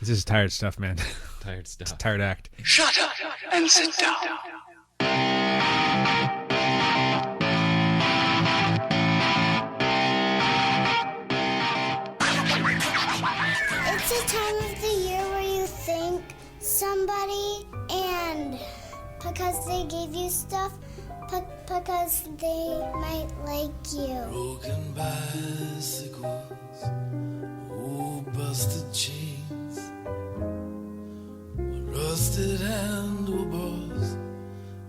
This is tired stuff, man. Tired stuff. It's a tired act. Shut up and sit down. It's a time of the year where you thank somebody, and because they gave you stuff, because they might like you. Broken bicycles, old busted chains, rusted handlebars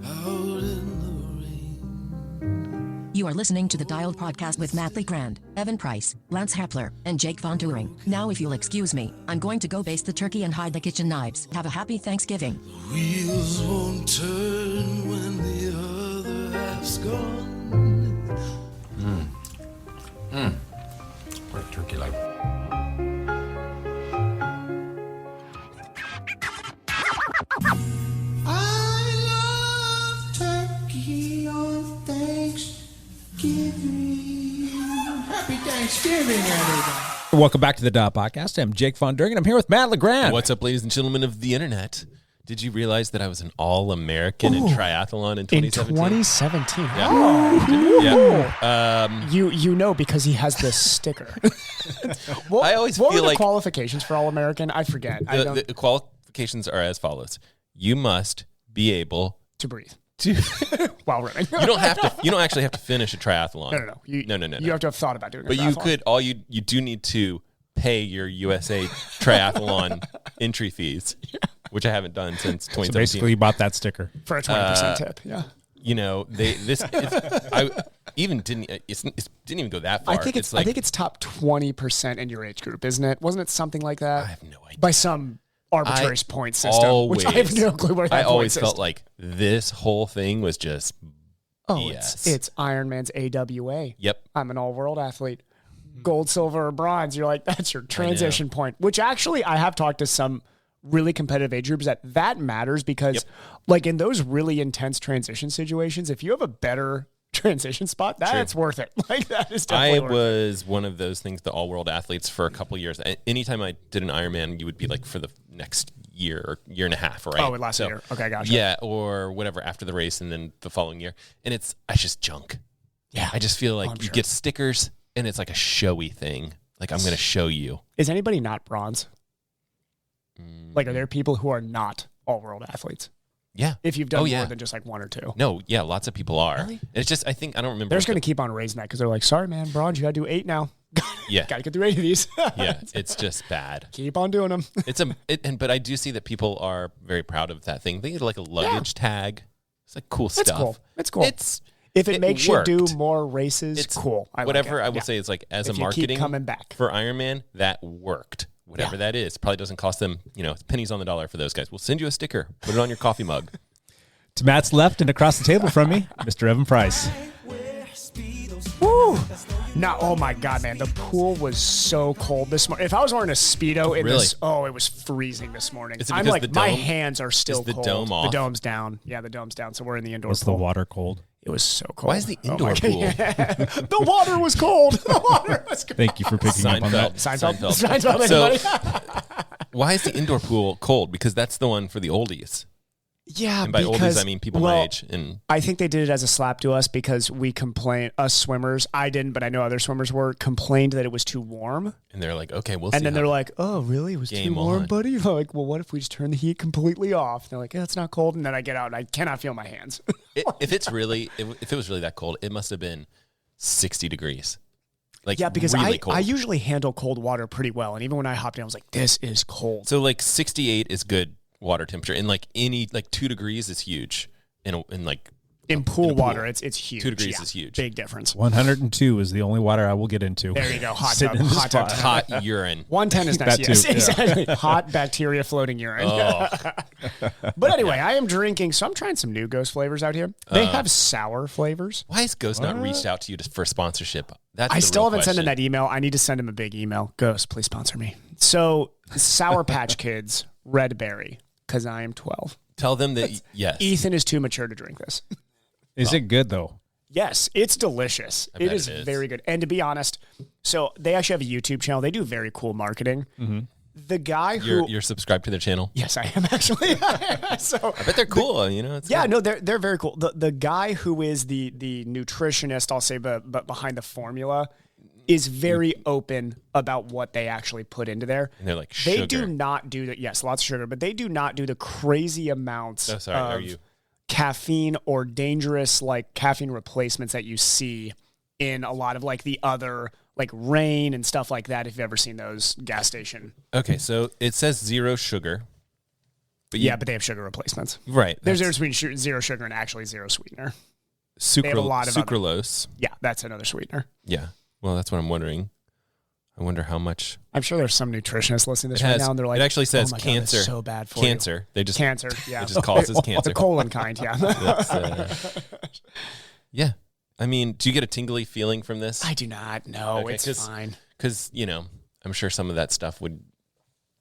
out in the rain. You are listening to the Dialed Podcast with Matt Lee Grand, Evan Price, Lance Hapler, and Jake Von Turing. Now, if you'll excuse me, I'm going to go baste the turkey and hide the kitchen knives. Have a happy Thanksgiving. The wheels won't turn when the other half's gone. What turkey like? I love turkey on Thanksgiving. Happy Thanksgiving, everybody. Welcome back to the Dial Podcast. I'm Jake Von Turing, and I'm here with Matt LeGrand. What's up, ladies and gentlemen of the internet? Did you realize that I was an All-American in triathlon in 2017? In 2017. Yeah. Oh. Yeah. You know because he has this sticker. I always what feel were the like qualifications for All-American? I forget. the qualifications are as follows. You must be able to breathe to. while running. You don't have to. You don't actually have to finish a triathlon. No. No. You have to have thought about doing it. But you could. You do need to pay your USA triathlon entry fees, which I haven't done since 2017. So basically, you bought that sticker for a 20% tip. Yeah. You know, I even didn't. It didn't even go that far. I think it's top 20% in your age group, isn't it? Wasn't it something like that? I have no idea. By some arbitrary point system, which I have no clue what that I always point felt system. like this whole thing was just. It's Ironman's AWA. Yep. I'm an all-world athlete. Gold, silver, or bronze. You're like, that's your transition point. Which actually, I have talked to some really competitive age groups that matters because, like in those really intense transition situations, if you have a better transition spot, that's worth it. Like that is definitely worth it. I was one of those things, the all-world athletes for a couple of years. Anytime I did an Ironman, you would be like for the next year or year and a half, right? Oh, it lasted a year. Okay, gotcha. Yeah, or whatever after the race and then the following year. And it's just junk. Yeah. I just feel like you get stickers and it's like a showy thing. Like I'm going to show you. Is anybody not bronze? Like, are there people who are not all-world athletes? Yeah. If you've done more than just like one or two. No, yeah, lots of people are. Really? It's just, I think, I don't remember. They're just going to keep on raising that because they're like, sorry, man, bronze, you got to do 8 now. Yeah. Got to get through 8 of these. Yeah, it's just bad. Keep on doing them. But I do see that people are very proud of that thing. They get like a luggage tag. It's like cool stuff. It's cool. If it makes worked. you do more races, it's cool. I will say is like as if a marketing keep coming back. for Ironman, that worked. Whatever that is. Probably doesn't cost them, pennies on the dollar for those guys. We'll send you a sticker. Put it on your coffee mug. To Matt's left and across the table from me, Mr. Evan Price. Woo! No, oh my God, man. The pool was so cold this morning. If I was wearing a Speedo in this, it was freezing this morning. Is it I'm because like, the dome, my hands are still is cold. the dome off? The dome's down. Yeah, the dome's down. So we're in the indoor Was pool. the water cold? It was so cold. Why is the indoor pool? The water was cold. The water was cold. Thank you for picking up on that. Seinfeld. So, why is the indoor pool cold? Because that's the one for the oldies. Yeah, and by oldies I mean people my age. And I think they did it as a slap to us because we complained. Us swimmers, I didn't, but I know other swimmers complained that it was too warm. And they're like, okay, we'll see. And then they're like, oh, really? It was too warm, buddy? I'm like, well, what if we just turn the heat completely off? And they're like, yeah, it's not cold. And then I get out and I cannot feel my hands. if it was really that cold, it must have been 60 degrees. Like, yeah, because really cold. I usually handle cold water pretty well. And even when I hopped in, I was like, this is cold. So like 68 is good water temperature, and like 2 degrees is huge in pool water. It's huge. 2 degrees is huge. Big difference. 102 is the only water I will get into. There you go. Hot tub. Hot urine. 110 is nice. Yes, exactly. Hot bacteria floating urine. Oh. But anyway, I am drinking, so I'm trying some new Ghost flavors out here. They have sour flavors. Why has Ghost not reached out to you for sponsorship? I still haven't sent him that email. I need to send him a big email. Ghost, please sponsor me. So, Sour Patch Kids, Red Berry, because I am 12. Tell them that, yes. Ethan is too mature to drink this. Is it good, though? Yes, it's delicious. It is very good. And to be honest, so they actually have a YouTube channel. They do very cool marketing. Mm-hmm. The guy who You're subscribed to their channel? yes, I am actually. So I bet they're cool. It's yeah, good. no, they're very cool. The guy who is the nutritionist, I'll say, but behind the formula, is very open about what they actually put into there. And they're like They sugar. do not do that. Yes, lots of sugar, but they do not do the crazy amounts Are of you? caffeine or dangerous like caffeine replacements that you see in a lot of like the other like Rain and stuff like that. If you've ever seen those gas station. Okay, so it says 0 sugar. But Yeah, but they have sugar replacements. right. There's that's difference between zero sugar and actually zero sweetener. have a lot of other- sucralose. Yeah, that's another sweetener. Yeah. Well, that's what I'm wondering. I wonder how much. I'm sure there's some nutritionists listening to this It right has- now, and they're like, it actually says oh my God, cancer. that's so bad for Cancer. They you. just Cancer, yeah. It just calls it cancer. The colon kind, yeah. That's, yeah. I mean, do you get a tingly feeling from this? I do not know. Okay, It's fine. Because, I'm sure some of that stuff would.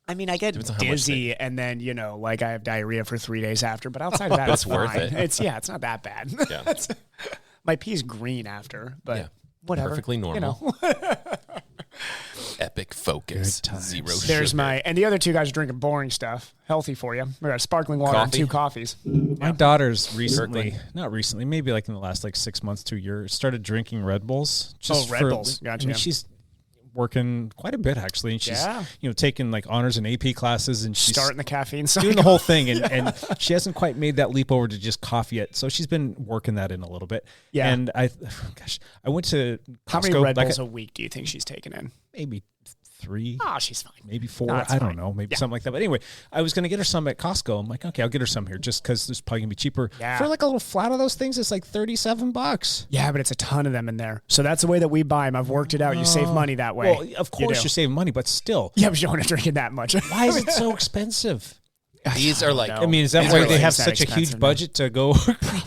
I mean, I get Depends on how much dizzy, and then like I have diarrhea for 3 days after. But outside of that, That's it's worth fine. it. It's not that bad. Yeah. My pee's green after, but Yeah. whatever. Perfectly normal. Epic focus. Good times. 0 There's sugar. and the other two guys are drinking boring stuff, healthy for you. We got sparkling water and Coffee? 2 coffees. My daughter's recently, Kirkland. not recently, maybe like in the last 6 months to a year, started drinking Red Bulls. Red Bulls. Gotcha. I mean, she's working quite a bit actually, and she's Yeah. taking like honors and AP classes, and she's Starting the caffeine cycle. doing the whole thing, and she hasn't quite made that leap over to just coffee yet. So she's been working that in a little bit. Yeah. And I went to Costco, How many Red like Bulls a week do you think she's taking in? maybe 3. Oh, she's fine. Maybe 4. No, it's I fine. don't know. Maybe Yeah. something like that. But anyway, I was going to get her some at Costco. I'm like, okay, I'll get her some here just because this is probably going to be cheaper. Yeah. For like a little flat of those things, it's like $37. Yeah, but it's a ton of them in there. So that's the way that we buy them. I've worked it out. You save money that way. Well, of course do. you're saving money, but still, Yeah, but you don't want to drink it that much. why is it so expensive? These are like. know. I mean, is that It's why really they have that such a huge expensive, budget to go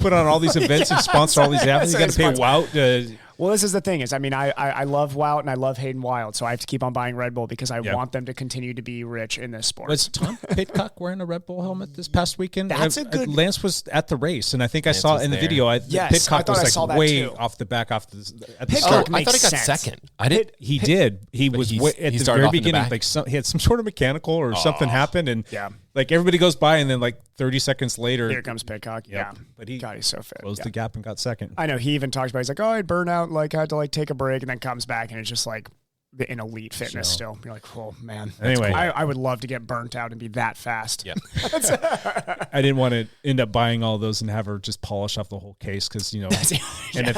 put on all these events and sponsor all these athletes? You got to pay Wout. Well, this is the thing is, I mean, I love Wout and I love Hayden Wild, so I have to keep on buying Red Bull because I Yeah. want them to continue to be rich in this sport. Was Tom Pitcock wearing a Red Bull helmet this past weekend? That's a good- Lance was at the race, and I think I Lance saw was in the there. video. Yes, I Pitcock thought I was saw that like way too. off the back, at the Pitcock start. I thought he makes got sense. second. I did. He did. He But was he's- at he the started very off in the beginning. back? Like he had some sort of mechanical or something happened, and Yeah. like everybody goes by, and then like 30 seconds later, Here comes Pitcock. Yeah, but he God, he's so fit. closed Yeah. the gap and got second. I know he even talks about. He's like, oh, I'd burn out, like I had to like take a break, and then comes back, and it's just like in elite fitness still. You're like, oh man. Anyway. I would love to get burnt out and be that fast. Yeah. I didn't want to end up buying all those and have her just polish off the whole case because and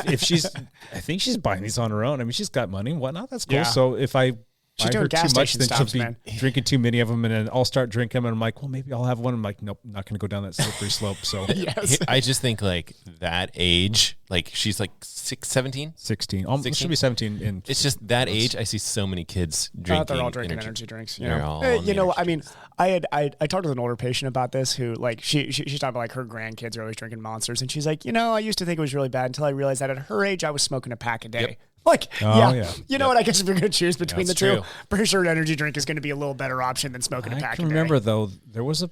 if she's, I think she's buying these on her own. I mean, she's got money and whatnot. That's cool. Yeah. So if I She's buy doing her gas too much, station then stops, she'll be man. drinking too many of them, and then I'll start drinking them. And I'm like, well, maybe I'll have one. I'm like, nope, not going to go down that slippery slope. So Yes. I just think like that age, like she's like 17. 16, almost 16? should be 17. In It's just that age. I see so many kids drinking. They're all drinking energy drinks. You They're know, all on the energy I mean, I talked with an older patient about this who like she's talking about like her grandkids are always drinking Monsters, and she's like, I used to think it was really bad until I realized that at her age I was smoking a pack a day. Yep. Like, Oh, yeah. You know what? I guess if you're going to choose between the That's two, true. pretty sure an energy drink is going to be a little better option than smoking a I pack can a day. remember though, there was a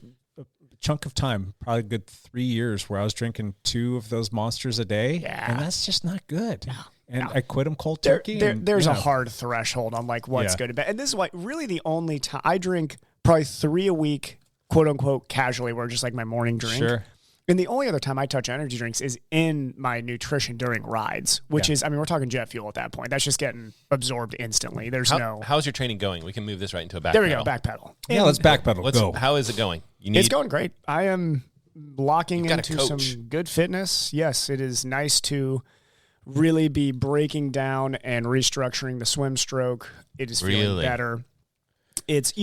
chunk of time, probably a good 3 years, where I was drinking 2 of those Monsters a day, Yeah. and that's just not good. And No. I quit them cold turkey. There's and, a hard threshold on like what's Yeah. good and bad. And this is why really the only time I drink probably 3 a week, quote unquote, casually, where just like my morning drink. Sure. And the only other time I touch energy drinks is in my nutrition during rides, which Yeah. is, I mean, we're talking jet fuel at that point. That's just getting absorbed instantly. There's no. How's your training going? We can move this right into a back. There we go, back pedal. Yeah, let's backpedal. Go. How is it going? You need. It's going great. I am locking You've got a into some coach. good fitness. Yes, it is nice to really be breaking down and restructuring the swim stroke. It is feeling Really? better. It's,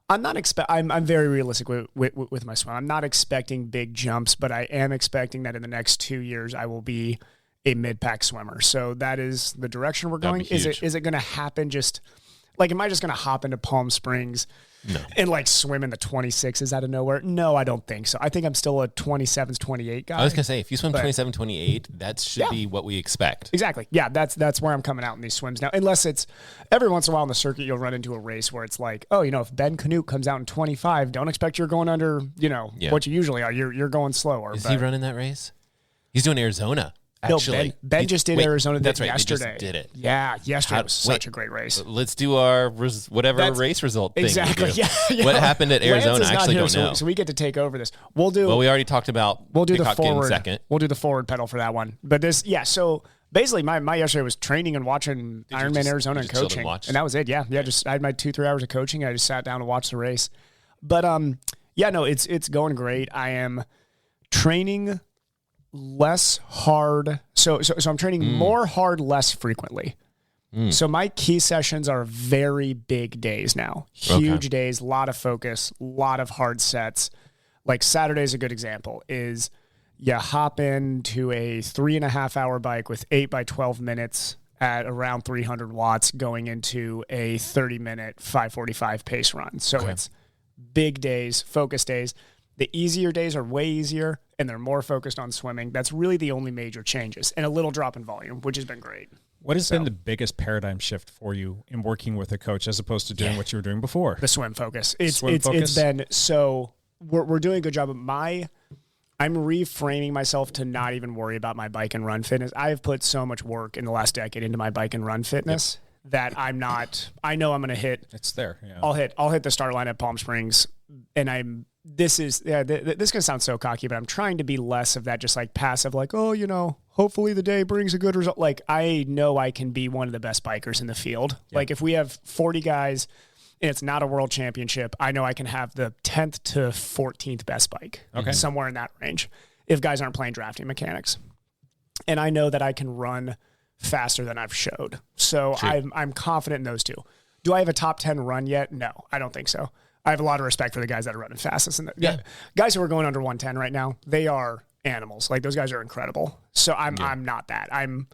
I'm not I'm very realistic with my swim. I'm not expecting big jumps, but I am expecting that in the next 2 years I will be a mid-pack swimmer. So that is the direction we're That'd going. be Is huge. it going to happen just like, am I just going to hop into Palm Springs and like swim in the 26s out of nowhere? No, I don't think so. I think I'm still a 27s, 28 guy. I was gonna say if you swim But- 27, 28, that should be what we expect. Exactly. Yeah, that's where I'm coming out in these swims now. Unless it's every once in a while in the circuit, you'll run into a race where it's like, oh, if Ben Canute comes out in 25, don't expect you're going under, Yeah. what you usually are. You're going slower. Is but he running that race? He's doing Arizona Actually, Ben just did Arizona that's right, yesterday. They just did it. Yeah, yesterday was such a great race. Let's do our race result thing. Exactly. Yeah. What happened at Arizona? I actually don't know. So we get to take over this. We'll do. Well, we already talked about. We'll do the Peacock in forward. Second. We'll do the forward pedal for that one. But this, yeah. So basically, my yesterday was training and watching Ironman Arizona and coaching, and that was it. Yeah. Just I had my 2-3 hours of coaching. I just sat down and watched the race. But yeah, no, it's going great. I am training less hard. So I'm training more hard less frequently. So my key sessions are very big days now. Huge days, a lot of focus, a lot of hard sets. Like Saturday's a good example is you hop into a 3.5 hour bike with 8 by 12 minutes at around 300 watts going into a 30-minute 5:45 pace run. So it's big days, focus days. The easier days are way easier, and they're more focused on swimming. That's really the only major changes, and a little drop in volume, which has been great. What has been the biggest paradigm shift for you in working with a coach as opposed to doing what you were doing before? The swim focus. It's been so we're doing a good job. I'm reframing myself to not even worry about my bike and run fitness. I've put so much work in the last decade into my bike and run fitness that I know I'm going to hit. It's there. Yeah. I'll hit the start line at Palm Springs, and this is going to sound so cocky, but I'm trying to be less of that just like passive, like, oh, hopefully the day brings a good result. Like I know I can be one of the best bikers in the field. Yeah. Like if we have 40 guys and it's not a world championship, I know I can have the 10th to 14th best bike, somewhere in that range, if guys aren't playing drafting mechanics. And I know that I can run faster than I've showed. So I'm confident in those two. Do I have a top 10 run yet? No, I don't think so. I have a lot of respect for the guys that are running fastest. And guys who are going under 110 right now, they are animals. Like those guys are incredible. So I'm not that. I'm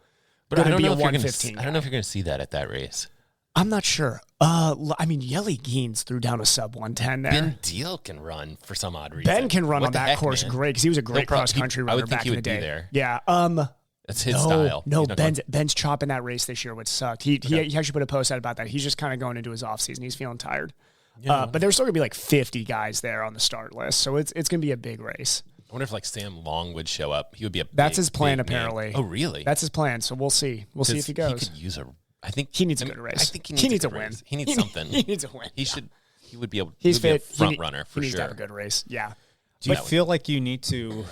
going to be a 115. I don't know if you're going to see that at that race. I'm not sure. Yelly Geens threw down a sub 110 there. Ben Deal can run for some odd reason. Ben can run on that course great because he was a great cross country runner back in the day. There. Yeah. That's his style. No, Ben's chopping that race this year, which sucked. He actually put a post out about that. He's just kind of going into his off season. He's feeling tired. Yeah. But there's still gonna be like 50 guys there on the start list, so it's gonna be a big race. I wonder if like Sam Long would show up. He would be That's his plan apparently. Man. Oh really? That's his plan. So we'll see. We'll see if he goes. He could use I think he needs a good race. I think he needs a win. Race. He needs something. He needs a win. He would be able. He's fit. Be a front runner for he needs sure. To have a good race. Yeah. Do you feel like you need to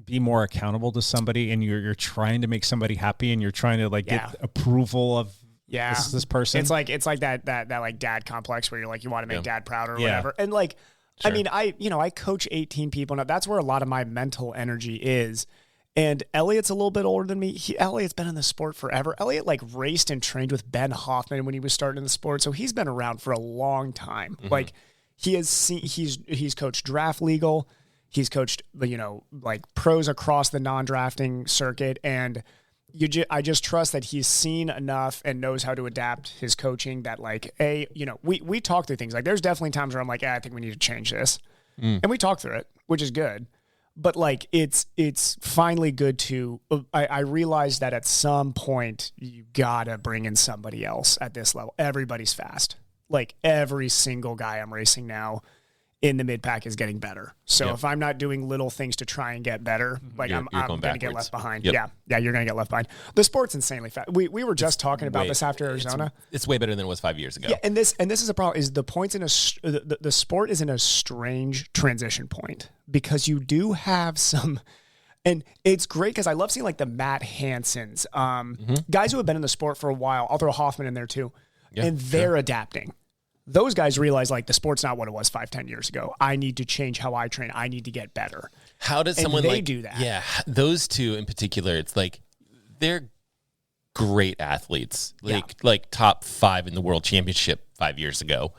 be more accountable to somebody, and you're trying to make somebody happy, and you're trying to get approval of this person? It's like that like dad complex where you're like you want to make dad proud or whatever. And like sure. I mean I coach 18 people now. That's where a lot of my mental energy is. And Elliot's a little bit older than me. Elliot's been in the sport forever. Elliot raced and trained with Ben Hoffman when he was starting in the sport, so he's been around for a long time. Mm-hmm. Like he's coached draft legal. He's coached, pros across the non-drafting circuit, and I just trust that he's seen enough and knows how to adapt his coaching. That we talk through things. Like there's definitely times where I'm like, I think we need to change this, and we talk through it, which is good. But it's finally good to. I realized that at some point you gotta bring in somebody else at this level. Everybody's fast. Like every single guy I'm racing now in the mid pack is getting better. So if I'm not doing little things to try and get better, I'm going to get left behind. Yep. Yeah, you're going to get left behind. The sport's insanely fast. We were just talking about this after Arizona. It's way better than it was 5 years ago. Yeah, and this is a problem. Is the points in the sport is in a strange transition point because you do have some. And it's great because I love seeing the Matt Hansons, guys who have been in the sport for a while. I'll throw Hoffman in there too, and they're adapting. Those guys realize the sport's not what it was 5-10 years ago. I need to change how I train. I need to get better. How does someone do that? Yeah, those two in particular. It's they're great athletes, top 5 in the world championship 5 years ago.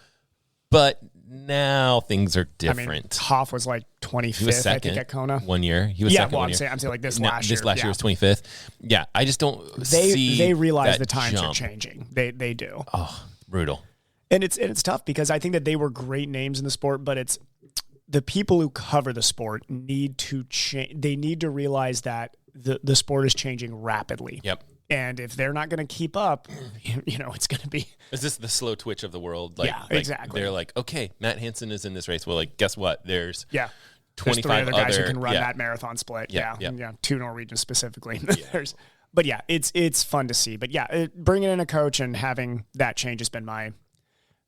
But now things are different. I mean, Hoff was 25th. He was second, I think, at Kona 1 year. He was second 1 year. I'm saying this last year. This last year was 25th. Yeah, I just don't see. They realize the times are changing. They do. Oh, brutal. And it's tough because I think that they were great names in the sport, but it's the people who cover the sport need to change. They need to realize that the sport is changing rapidly. Yep. And if they're not going to keep up, it's going to be. Is this the slow twitch of the world? Yeah, exactly. They're okay, Matt Hansen is in this race. Well, guess what? There's There's 25 three other guys who other- can run yeah. that marathon split. Yeah, Yeah. yeah. 2 Norwegians specifically. But yeah, it's fun to see. But yeah, bringing in a coach and having that change has been my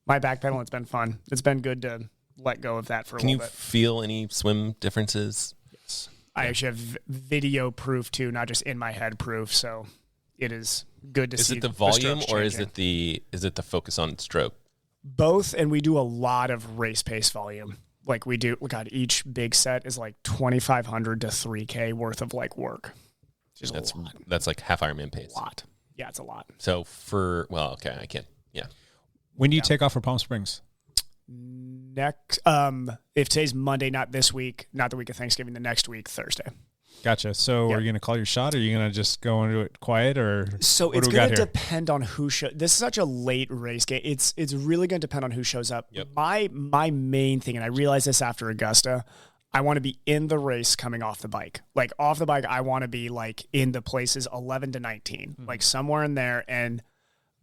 backpedal. It's been fun. It's been good to let go of that for a Can you little bit. feel any swim differences? Yes. I actually have video proof too, not just in my head proof. So it is good to Is see. it the volume strokes or is changing. it the focus on stroke? Both, and we do a lot of race pace volume. Like we do, God, each big set is like 2,500 to 3K worth of like work. Just That's like half Ironman pace. a lot. Yeah, it's a lot. So I can't. Yeah. When do you take off for Palm Springs? Next, if today's Monday, not this week, not the week of Thanksgiving, the next week, Thursday. Gotcha. So Yeah. are you going to call your shot, or are you going to just go into it quiet, or So what it's do we going got to here? depend on who this is such a late race game. It's really going to depend on who shows up. Yep. My main thing, and I realized this after Augusta, I want to be in the race coming off the bike. Like off the bike, I want to be like in the places 11 to 19, like somewhere in there. And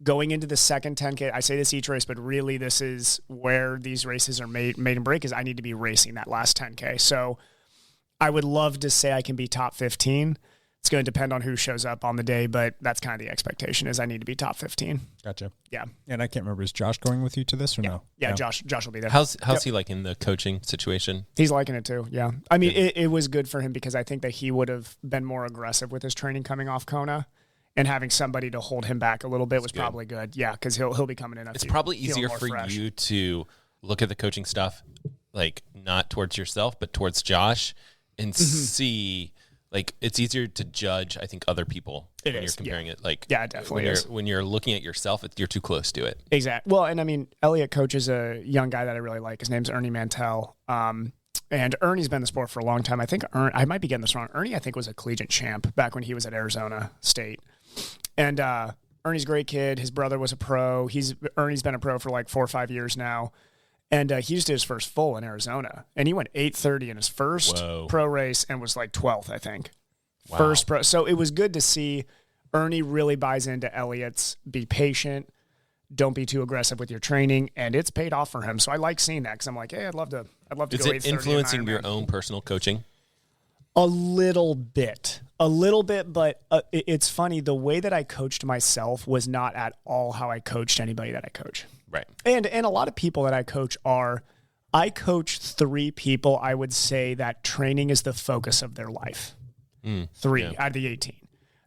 going into the second 10K, I say this each race, but really this is where these races are made and break, is I need to be racing that last 10K. So I would love to say I can be top 15. It's going to depend on who shows up on the day, but that's kind of the expectation, is I need to be top 15. Gotcha. Yeah. And I can't remember, is Josh going with you to this or no? Yeah, No. Josh will be there. How's he like in the coaching situation? He's liking it too. Yeah. I mean, it was good for him because I think that he would have been more aggressive with his training coming off Kona, and having somebody to hold him back a little bit was probably good. Yeah. Cause he'll be coming in. It's probably easier for you to look at the coaching stuff, like not towards yourself, but towards Josh, and see, like, it's easier to judge, I think, other people when you're comparing it. Like, Yeah, it definitely is. when you're looking at yourself, you're too close to it. Exactly. Well, and I mean, Elliot coaches a young guy that I really like. His name's Ernie Mantell. And Ernie's been in the sport for a long time. I think I might be getting this wrong. Ernie, I think, was a collegiate champ back when he was at Arizona State. And Ernie's a great kid. His brother was a pro. Ernie's been a pro for like 4 or 5 years now. And he just did his first full in Arizona. And he went 8:30 in his first pro race and was like 12th, I think. Wow. First pro. So it was good to see Ernie really buys into Elliot's be patient, don't be too aggressive with your training, and it's paid off for him. So I like seeing that because I'm like, hey, I'd love to Is go it 8:30 in influencing your Ironman. own personal coaching? A little bit, but it's funny. The way that I coached myself was not at all how I coached anybody that I coach. Right. And a lot of people that I coach I coach 3 people, I would say, that training is the focus of their life. 3 out of the 18.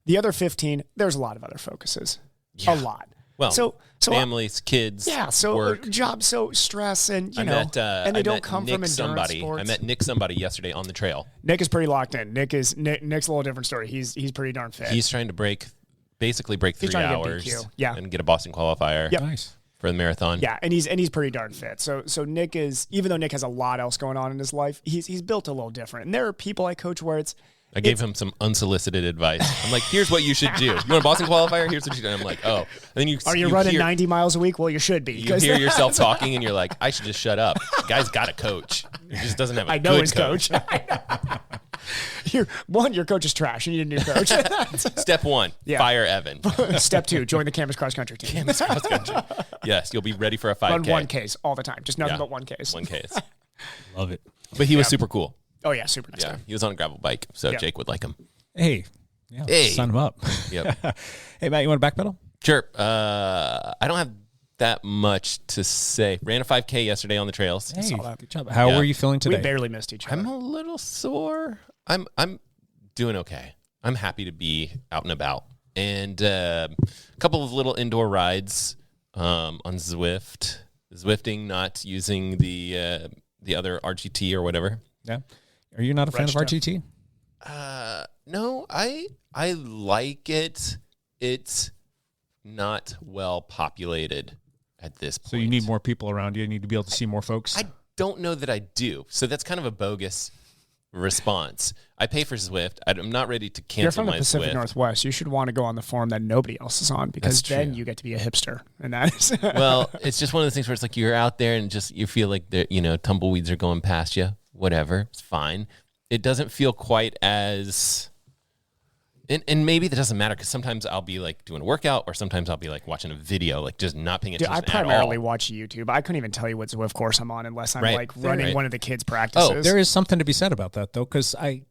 The other 15, there's a lot of other focuses. A lot. Well, so families, kids, yeah, so work. Jobs, so stress, and and I they met don't come Nick from endurance somebody. sports. I met Nick somebody yesterday on the trail. Nick is pretty locked in. Nick's a little different story. He's pretty darn fit. He's trying to basically break 3 trying to get hours, BQ. Yeah. and get a Boston qualifier. Yep. Nice. For the marathon. Yeah, and he's pretty darn fit. So Nick is, even though Nick has a lot else going on in his life, he's built a little different. And there are people I coach where I gave him some unsolicited advice. I'm like, here's what you should do. You want a Boston qualifier? Here's what you do. And I'm like, oh. And then you running hear, 90 miles a week? Well, you should be. You hear yourself talking, and you're like, I should just shut up. The guy's got a coach. He just doesn't have a I know good his coach. Your coach is trash. You need a new coach. Step 1, Yeah. fire Evan. Step 2, join the campus cross country team. Campus cross country. Yes, you'll be ready for a 5K. Run 1Ks all the time. Just nothing Yeah. but 1Ks. 1Ks. Love it. But he was super cool. Oh, yeah, super nice Yeah, guy. he was on a gravel bike, so Yeah. Jake would like him. Hey. Yeah, Hey. sign him up. Yep. Hey, Matt, you want to backpedal? Sure. I don't have that much to say. Ran a 5K yesterday on the trails. Hey, good job. How Yeah. were you feeling today? We barely missed each other. I'm a little sore. I'm doing okay. I'm happy to be out and about. And a couple of little indoor rides on Zwift. Zwifting, not using the other RGT or whatever. Yeah. Are you not a fan of RGT? No, I like it. It's not well populated at this point. So you need more people around you. You need to be able to see more folks. I don't know that I do. So that's kind of a bogus response. I pay for Zwift. I'm not ready to cancel You're from the my Pacific Zwift. Northwest. You should want to go on the forum that nobody else is on, because That's then true. you get to be a hipster. And that is Well, it's just one of those things where it's like you're out there and just you feel like tumbleweeds are going past you. Whatever, it's fine. It doesn't feel quite as And maybe that doesn't matter because sometimes I'll be like doing a workout or sometimes I'll be like watching a video, like just not paying attention I at all. primarily watch YouTube. I couldn't even tell you what Zwift course I'm on unless I'm like running one of the kids' practices. Oh, there is something to be said about that though, because I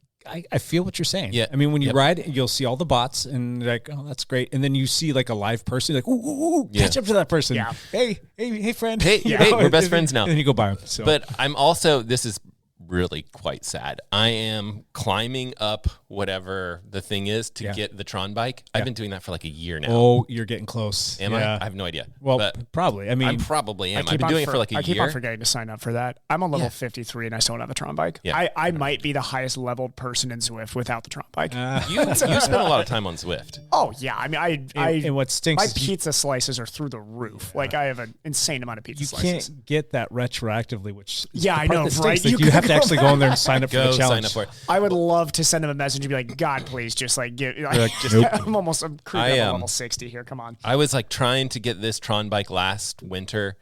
feel what you're saying. Yeah. I mean, when you ride, you'll see all the bots and you're like, oh, that's great. And then you see like a live person, like, ooh, catch up to that person. Yeah. Hey, friend. Hey, we're best friends now. And then you go by them. So. But I'm also, this is really quite sad. I am climbing up whatever the thing is to get the Tron bike. I've been doing that for like a year now. Oh, you're getting close. Am I? I have no idea. Well, but probably. I mean, I probably am. I've been doing it for like a year. I keep on forgetting to sign up for that. I'm on level 53 and I still don't have a Tron bike. Yeah. I might be the highest leveled person in Zwift without the Tron bike. You spent a lot of time on Zwift. Oh yeah, I mean, and what stinks my is pizza slices are through the roof. Like I have an insane amount of pizza slices. Can't get that retroactively, which is I know, right? You have to actually go in there and sign up for the challenge. Sign up for it. I would love to send him a message and be like, God, please, just like get. Nope. I'm creeping up on level 60 here. Come on. I was like trying to get this Tron bike last winter.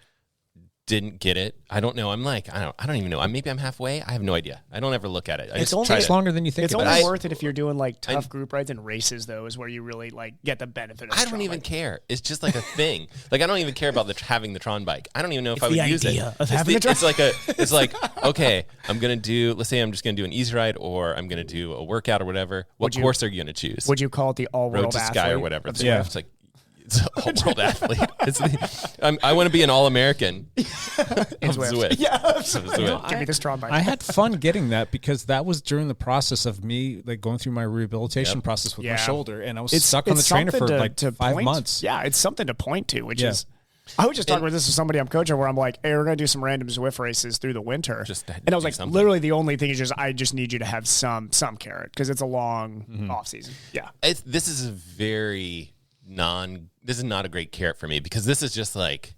Didn't get it. I don't know. I'm like, I don't even know. Maybe I'm halfway. I have no idea. I don't ever look at it. It takes longer than you think. It's only worth it if you're doing like tough group rides and races, though, is where you really like get the benefit of I don't even care. It's just like a thing. Like I don't even care about having the Tron bike. I don't even know if I would use it. It's like okay, I'm gonna do. Let's say I'm just gonna do an easy ride, or I'm gonna do a workout or whatever. What course are you gonna choose? Would you call it the all-world Road to athlete Sky or whatever? Yeah. It's like. It's an all-world athlete. I want to be an all-American of Zwift. Yeah, give me the Tron bike. I had fun getting that because that was during the process of me like going through my rehabilitation process with my shoulder, and I was stuck on the trainer for like 5 months. Yeah, it's something to point to, which is. I was just talking about this with somebody I'm coaching where I'm like, hey, we're going to do some random Zwift races through the winter. And I was like, literally the only thing is just, I just need you to have some carrot because it's a long off season. Yeah. This is not a great carrot for me because this is just like,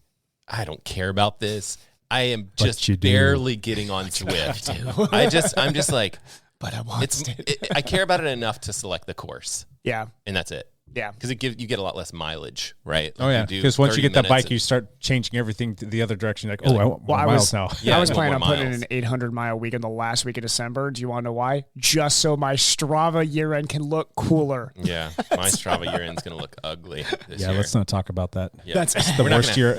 I don't care about this. I am just barely getting on Zwift. I'm just like, but I want it. I care about it enough to select the course. Yeah. And that's it. Yeah. Because you get a lot less mileage, right? Oh, yeah. Because once you get that bike, you start changing everything to the other direction. Like, I want more miles now. Yeah, I was planning on putting in an 800-mile week in the last week of December. Do you want to know why? Just so my Strava year-end can look cooler. Yeah. My Strava year-end's going to look ugly this year. Let's not talk about that. Yeah. That's the worst year.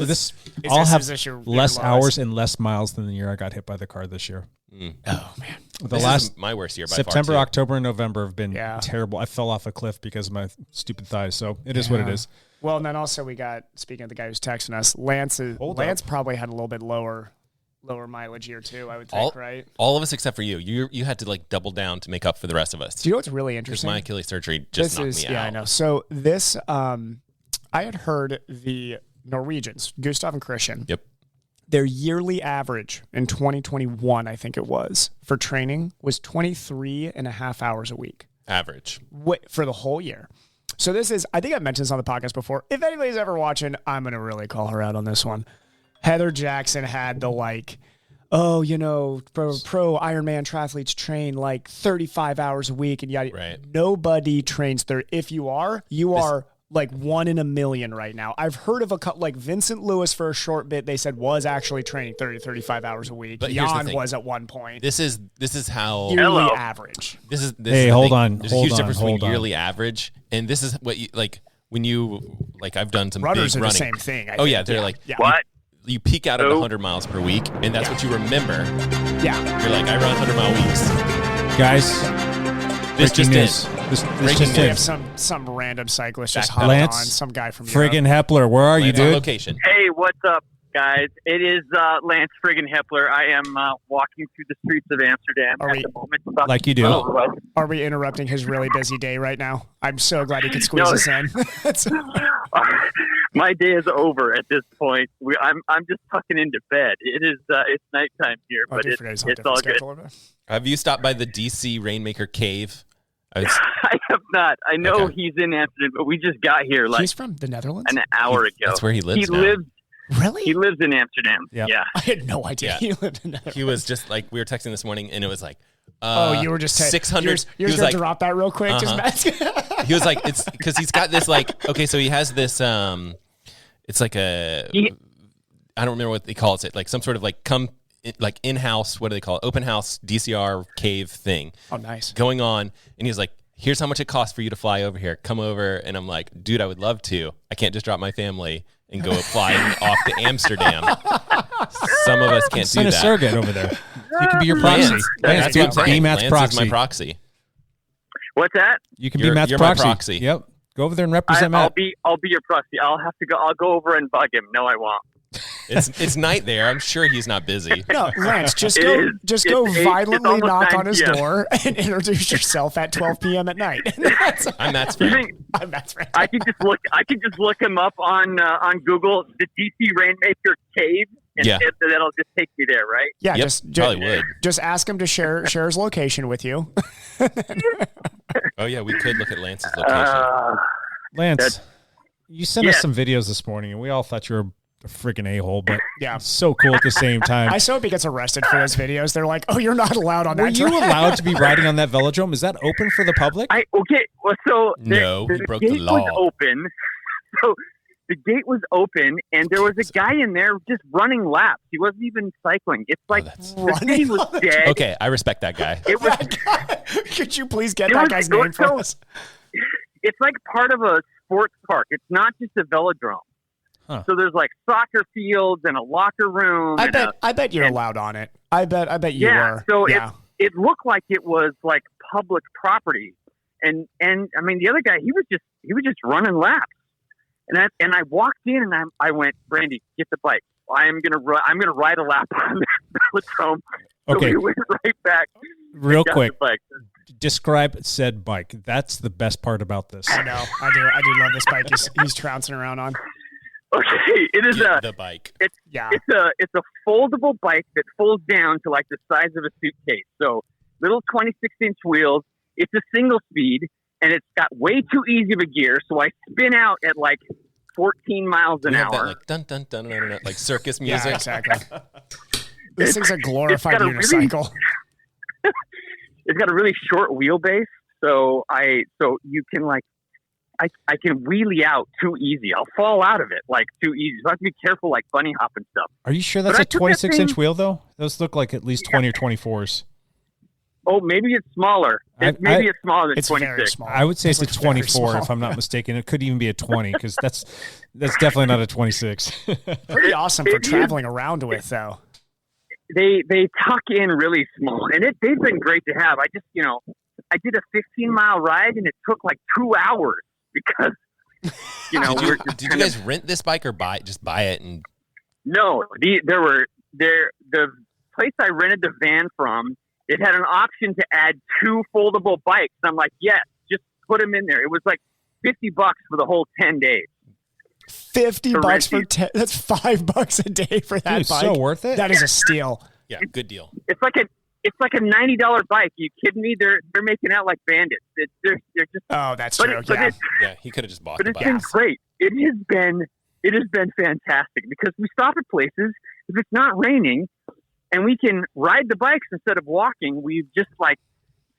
I'll have less hours and less miles than the year I got hit by the car this year. Oh, man. The last my worst year by September, far, October, and November have been terrible. I fell off a cliff because of my stupid thighs. So it is what it is. Well, and then also we got, speaking of the guy who's texting us, Lance probably had a little bit lower mileage year too, I would think, right? All of us except for you. You had to like double down to make up for the rest of us. Do you know what's really interesting? My Achilles surgery just knocked me out. Yeah, I know. So this, I had heard the Norwegians, Gustav and Christian. Yep. Their yearly average in 2021, I think it was, for training was 23 and a half hours a week. Average. For the whole year. So this is, I think I've mentioned this on the podcast before. If anybody's ever watching, I'm going to really call her out on this one. Heather Jackson had the pro Ironman triathletes train like 35 hours a week and yada. Right. Nobody trains 30. If you are, are like 1 in a million right now. I've heard of a couple, like Vincent Lewis for a short bit, they said was actually training 35 hours a week. But Jan was at one point. This is how yearly average. This is hold on. There's a huge difference between yearly average and this is what you like when you like I've done some runners big are running. the same thing. I think. They're like what? You peak out at 100 miles per week, and that's what you remember. Yeah. You're like, I run 100-mile weeks. Guys, this just news. in. This We just have in. some random cyclist just hopped Lance, on, some guy from Europe. Friggin' Hepler, where are you, Lance on dude? location. Hey, what's up, guys? It is Lance friggin' Hepler. I am walking through the streets of Amsterdam at the moment. Like you do. Are we interrupting his really busy day right now? I'm so glad he could squeeze us in. My day is over at this point. I'm just tucking into bed. It is it's nighttime here, but it's all good. Have you stopped by the DC Rainmaker Cave? I have not. I know he's in Amsterdam, but we just got here he's from the Netherlands? an hour ago. That's where he lives. Really? He lives in Amsterdam. Yeah. Yeah. I had no idea he lived in Netherlands. He was just like, we were texting this morning, and it was like, you were just 600. You're just going to drop that real quick. He was like, it's because he's got this like, okay, so he has this, it's like I don't remember what they call it, like some sort of like in-house, what do they call it? Open house DCR cave thing. Oh, nice. Going on, and he's like, here's how much it costs for you to fly over here. Come over. And I'm like, dude, I would love to. I can't just drop my family and go flying off to Amsterdam. Some of us can't do Send a that. surrogate over there. You can be your proxy. That's what I'm saying. Be Matt's Lance proxy. is my proxy. What's that? You can You're- be Matt's you're my proxy. proxy. Yep. Go over there and represent Matt. I'll be your proxy. I'll go over and bug him. No, I won't. It's night there. I'm sure he's not busy. No, Lance, just It go is. just It's go 8 it's violently almost knock 9 on his p.m. door and introduce yourself at 12 p.m. at night. That's- I'm Matt's You friend. think I'm Matt's friend. I can just look him up on Google, the DC Rainmaker Cave, and Yeah. that'll just take me there, right? Yeah, Yep, probably would. just ask him to share his location with you. Oh, yeah, we could look at Lance's location. Lance, That's- you sent us Yes. some videos this morning, and we all thought you were a freaking a-hole, but Yeah. it's so cool at the same time. I so hope he gets arrested for those videos. They're like, "Oh, you're not allowed on that." Were you track." allowed to be riding on that velodrome? Is that open for the public? Well, so No, he broke the gate law. was open. So the gate was open, and there was a guy in there just running laps. He wasn't even cycling. It's like that's- the city was dead. Okay, I respect that guy. It was. That guy- Could you please get It that was- guy's it was name for so- us? It's like part of a sports park. It's not just a velodrome. Huh. So there's like soccer fields and a locker room. I bet you're allowed on it. I bet you Yeah, were. so yeah. it looked like it was like public property, and I mean the other guy he was just running laps, and I walked in and I went, Brandy, get the bike. I'm gonna ride a lap on the velodrome. So Okay. we went right back. Real got quick, the bike. describe said bike. That's the best part about this. I know. I do love this bike he's trouncing around on. Okay, it is Get the bike. Yeah. it's a foldable bike that folds down to like the size of a suitcase. So little 26-inch wheels. It's a single speed, and it's got way too easy of a gear. So I spin out at like 14 miles an We have hour. that like dun dun dun dun dun, like circus Yeah, music. exactly. This thing's a glorified got a really- unicycle. It's got a really short wheelbase, so you can like I can wheelie out too easy. I'll fall out of it like too easy. So I have to be careful, like bunny hop and stuff. Are you sure that's But I a took that 26-inch thing- wheel, though? Those look like at least 20 or 24s. Oh, maybe it's smaller. Maybe it's smaller than It's very 26. small. I would say it's a This looks very 24, if small. I'm not mistaken. It could even be a 20, because that's definitely not a 26. Pretty awesome for it is- traveling around with, though. They tuck in really small, and they've been great to have. I just I did a 15-mile ride, and it took like 2 hours because Did you guys rent this bike or buy it and No, the place I rented the van from, it had an option to add 2 foldable bikes. I'm like, yes, just put them in there. It was like $50 for the whole 10 days. $50 for rent 10. That's $5 a day for that Dude, bike. so worth it. That is a steal. yeah, good deal. It's like a $90 bike. Are you kidding me? They're making out like bandits. They're just. Oh, that's But true. it- but Yeah. it's- Yeah, he could have just bought But the it's bike. been great. It has been fantastic because we stop at places if it's not raining, and we can ride the bikes instead of walking. We've just like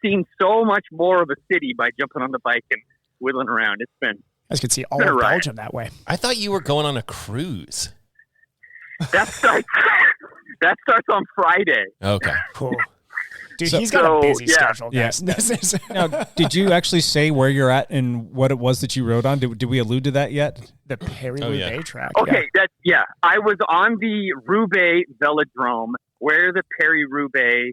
seen so much more of a city by jumping on the bike and whittling around. It's been I just could see all Been a of ride. Belgium that way. I thought you were going on a cruise. that starts on Friday. Okay. Cool. Dude, So- he's got a busy yeah. schedule, Yeah. guys. This is Now, did you actually say where you're at and what it was that you rode on? Did we allude to that yet? the Perry Oh, yeah. Roubaix track. Okay, I was on the Roubaix Velodrome where the Perry Roubaix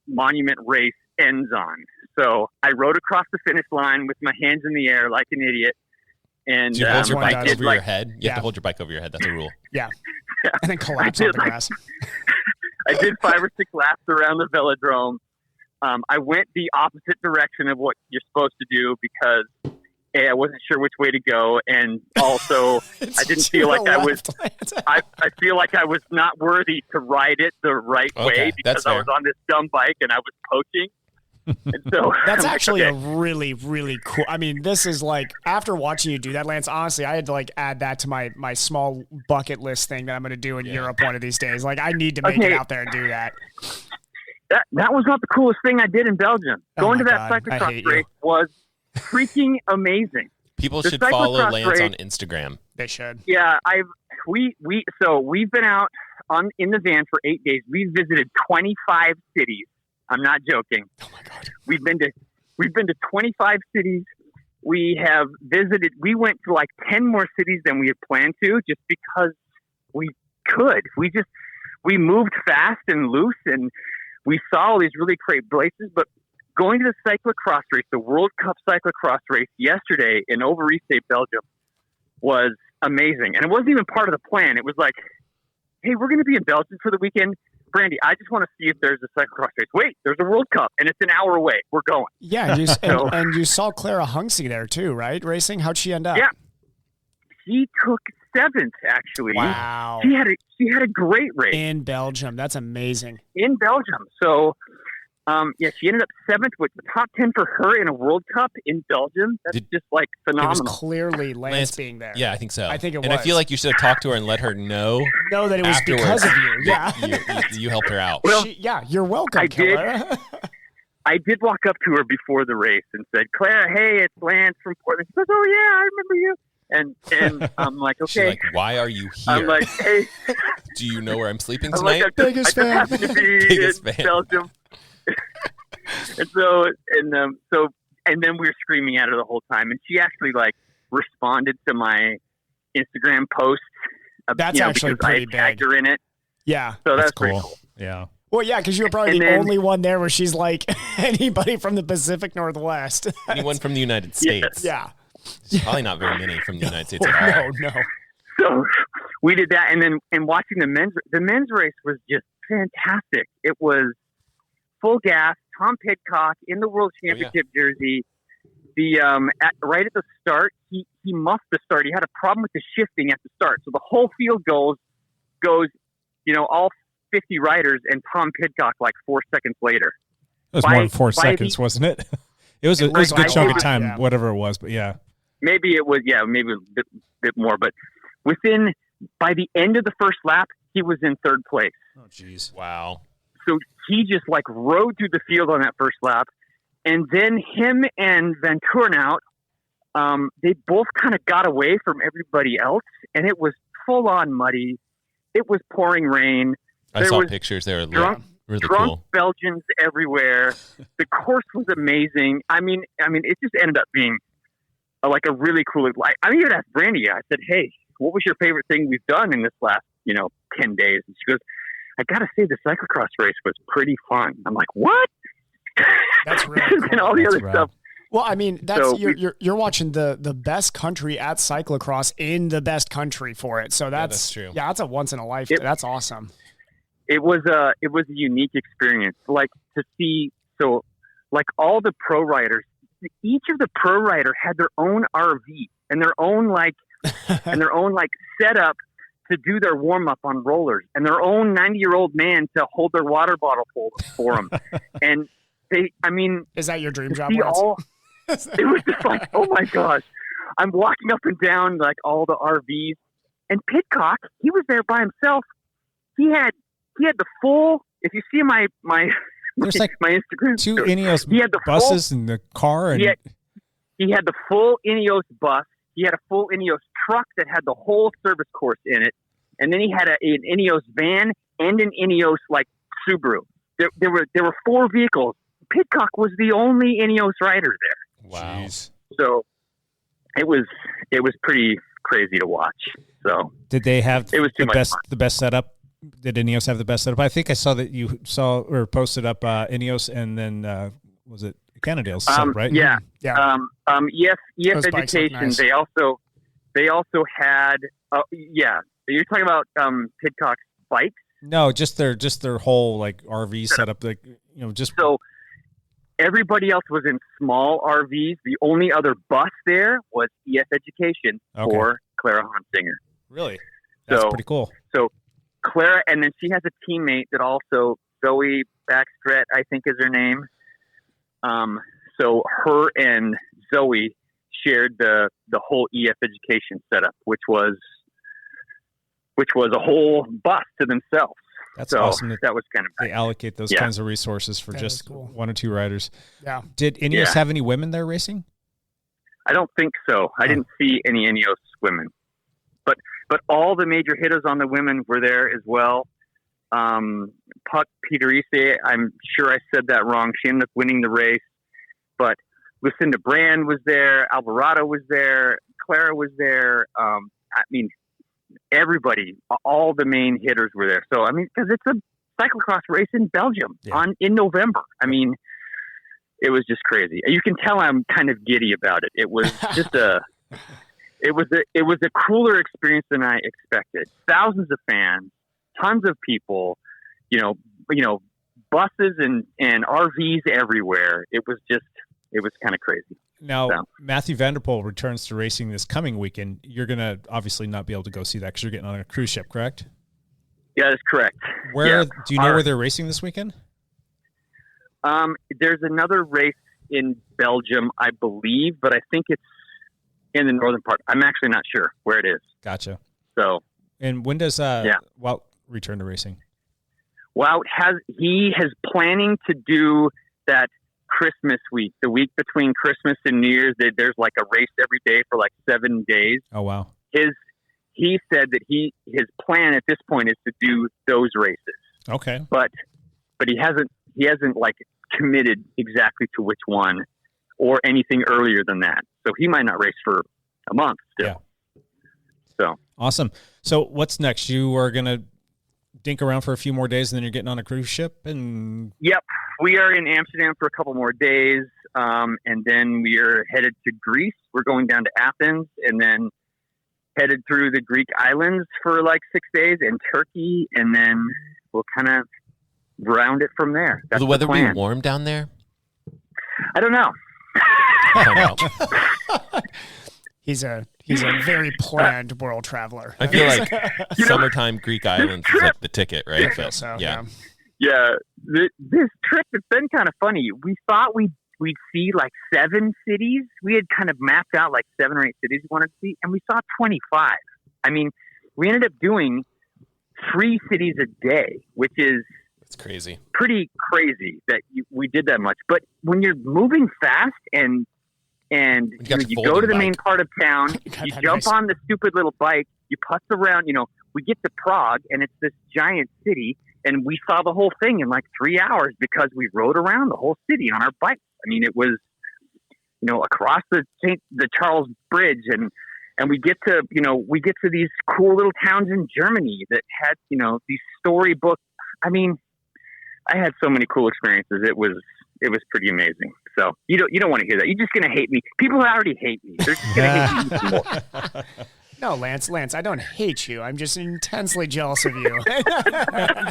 monument race ends on. So I rode across the finish line with my hands in the air like an idiot. And Do you hold your one bike does. over your head? You have Yeah. to hold your bike over your head. That's a rule. Yeah. And then collapse on the grass. I did 5 or 6 laps around the velodrome. I went the opposite direction of what you're supposed to do because I wasn't sure which way to go, and also I didn't To feel like the I was. left. I feel like I was not worthy to ride it the right Okay, way that's because I was on this dumb bike and I was poaching. And so That's I'm like, actually okay. a really, really cool. I mean, this is like after watching you do that, Lance. Honestly, I had to like add that to my small bucket list thing that I'm going to do in Europe one of these days. Like, I need to make it Okay. out there and do that. That was not the coolest thing I did in Belgium. Oh Going my to that God, I cyclocross hate you. race was freaking amazing. People The should follow cyclocross Lance race- on Instagram. They should. Yeah, we've been out in the van for 8 days. We've visited 25 cities. I'm not joking. Oh my God. We've been to We've been to 25 cities. We have visited. We went to like 10 more cities than we had planned to, just because we could. We moved fast and loose, and we saw all these really great places. But going to the cyclocross race, the World Cup cyclocross race yesterday in Overijssel, Belgium, was amazing. And it wasn't even part of the plan. It was like, hey, we're going to be in Belgium for the weekend. Brandy, I just want to see if there's a cyclocross race. Wait, there's a World Cup, and it's an hour away. We're going. Yeah, and you saw Clara Hunksy there too, right? Racing. How'd she end up? Yeah, she took 7th actually. Wow. She had a great race In Belgium. That's amazing. in Belgium. So, she ended up 7th, with the top 10 for her in a World Cup in Belgium. That's just like It was phenomenal. clearly Lance being there. Yeah, I think so. I think it and was. I feel like you should have talked to her and let her know. Know that it was afterwards because of you. Yeah. that you helped her out. Well, You're welcome, I did. Clara. I did walk up to her before the race and said, Clara, hey, it's Lance from Portland. She goes, oh, yeah, I remember you. And I'm like, She's okay. like, why are you here? I'm like, hey. Do you know where I'm sleeping I'm like, tonight? I Biggest just happen to be Biggest in fan. Belgium. And then we were screaming at her the whole time. And she actually, like, responded to my Instagram post. That's actually because pretty I tagged big. her in it. Yeah. So that's cool. pretty cool. Yeah. Well, yeah, because you were probably And the then- only one there where she's like, anybody from the Pacific Northwest. Anyone from the United States? Yeah. Probably not very many from the United States at all. No. So we did that, and watching the men's race was just fantastic. It was full gas. Tom Pidcock in the World Championship jersey. Right at the start, he muffed the start. He had a problem with the shifting at the start, so the whole field goes, all 50 riders, and Tom Pidcock like 4 seconds later. It was more than 4 seconds, wasn't it? It was a good chunk of time, yeah. whatever it was, but yeah. Maybe it was, maybe a bit more, but by the end of the first lap, he was in 3rd place. Oh, jeez. Wow. So he just like rode through the field on that first lap. And then him and Van Toornout, they both kind of got away from everybody else. And it was full on muddy. It was pouring rain. I saw pictures. They were really drunk cool. Belgians everywhere. The course was amazing. I mean, it just ended up being like a really cool. I even asked Brandy. I said, "Hey, what was your favorite thing we've done in this last, 10 days?" And she goes, "I got to say, the cyclocross race was pretty fun." I'm like, "What?" That's really And cool. all the That's other rad. stuff. Well, I mean, that's So you're watching the best country at cyclocross in the best country for it. So that's true. Yeah, that's a once in a life. That's awesome. It was a unique experience. Like to see, so like all the pro riders, each of the pro rider had their own RV and their own setup to do their warm up on rollers, and their own 90-year-old man to hold their water bottle for them. And Is that your dream job? see Lance? it was just like, oh my gosh, I'm walking up and down like all the RVs, and Pidcock, he was there by himself. He had the full. If you see my There's like my Instagram, two story, Ineos he had the buses in the car, and he had the full Ineos bus. He had a full Ineos truck that had the whole service course in it, and then he had an Ineos van and an Ineos like Subaru. There were 4 vehicles. Pidcock was the only Ineos rider there. Wow. Jeez. So it was pretty crazy to watch. So Did they have It was too the much best fun. the best setup? Did Ineos have the best setup? I think I saw that you saw or posted up Ineos, and then was it Cannondale's setup, right? Yeah. Yeah. EF Those bikes look Education. nice. They also had. Yeah. You're talking about Pidcock's bikes. No, just their whole like RV setup, like just So everybody else was in small RVs. The only other bus there was EF Education for Clara Honsinger. really. That's So- pretty cool. So Clara, and then she has a teammate that also, Zoe Backstret, I think is her name. So her and Zoe shared the whole EF Education setup, which was a whole bus to themselves. That's So awesome that that was kind of they allocate those Yeah. kinds of resources for That just is cool. 1 or 2 riders. Yeah. Did Ineos Yeah. have any women there racing? I don't think so. I didn't see any Ineos women, but all the major hitters on the women were there as well. Puck Peterise, I'm sure I said that wrong. She ended up winning the race, but Lucinda Brand was there, Alvarado was there, Clara was there. I mean, everybody, all the main hitters were there. So, I mean, because it's a cyclocross race in Belgium in November. I mean, it was just crazy. You can tell I'm kind of giddy about it. It was just it was a cooler experience than I expected. Thousands of fans, tons of people, you know, buses and RVs everywhere. It was kind of crazy. Now, Matthew Vanderpool returns to racing this coming weekend. You're going to obviously not be able to go see that because you're getting on a cruise ship, correct? Yeah, that's correct. Do you know where they're racing this weekend? There's another race in Belgium, I believe, but I think it's in the northern part. I'm actually not sure where it is. Gotcha. So, and when does Wout return to racing? Wout he has planning to do that Christmas week, the week between Christmas and New Year's. There's like a race every day for like 7 days. Oh wow! He said that his plan at this point is to do those races. Okay, but he hasn't like committed exactly to which one or anything earlier than that. So he might not race for a month still. Yeah. So awesome. So what's next? You are gonna dink around for a few more days and then you're getting on a cruise ship and Yep. We are in Amsterdam for a couple more days. And then we are headed to Greece. We're going down to Athens and then headed through the Greek islands for like 6 days and Turkey. And then we'll kind of round it from there. That's Will the weather be warm down there? I don't know. He's a very planned world traveler. I feel like summertime Greek islands is like the ticket, right? So, yeah. This trip has been kind of funny. We thought we'd see like 7 cities. We had kind of mapped out like 7 or 8 cities we wanted to see, and we saw 25. I mean, we ended up doing 3 cities a day, which is crazy. Pretty crazy that we did that much. But when you're moving fast and you go to the main part of town, you jump on the stupid little bike, you putz around, we get to Prague and it's this giant city and we saw the whole thing in like 3 hours because we rode around the whole city on our bikes. I mean, it was, across the Charles Bridge and we get to these cool little towns in Germany that had, these storybook. I mean, I had so many cool experiences. It was pretty amazing. So you don't want to hear that. You're just going to hate me. People already hate me. They're just going to hate me more. No, Lance, I don't hate you. I'm just intensely jealous of you.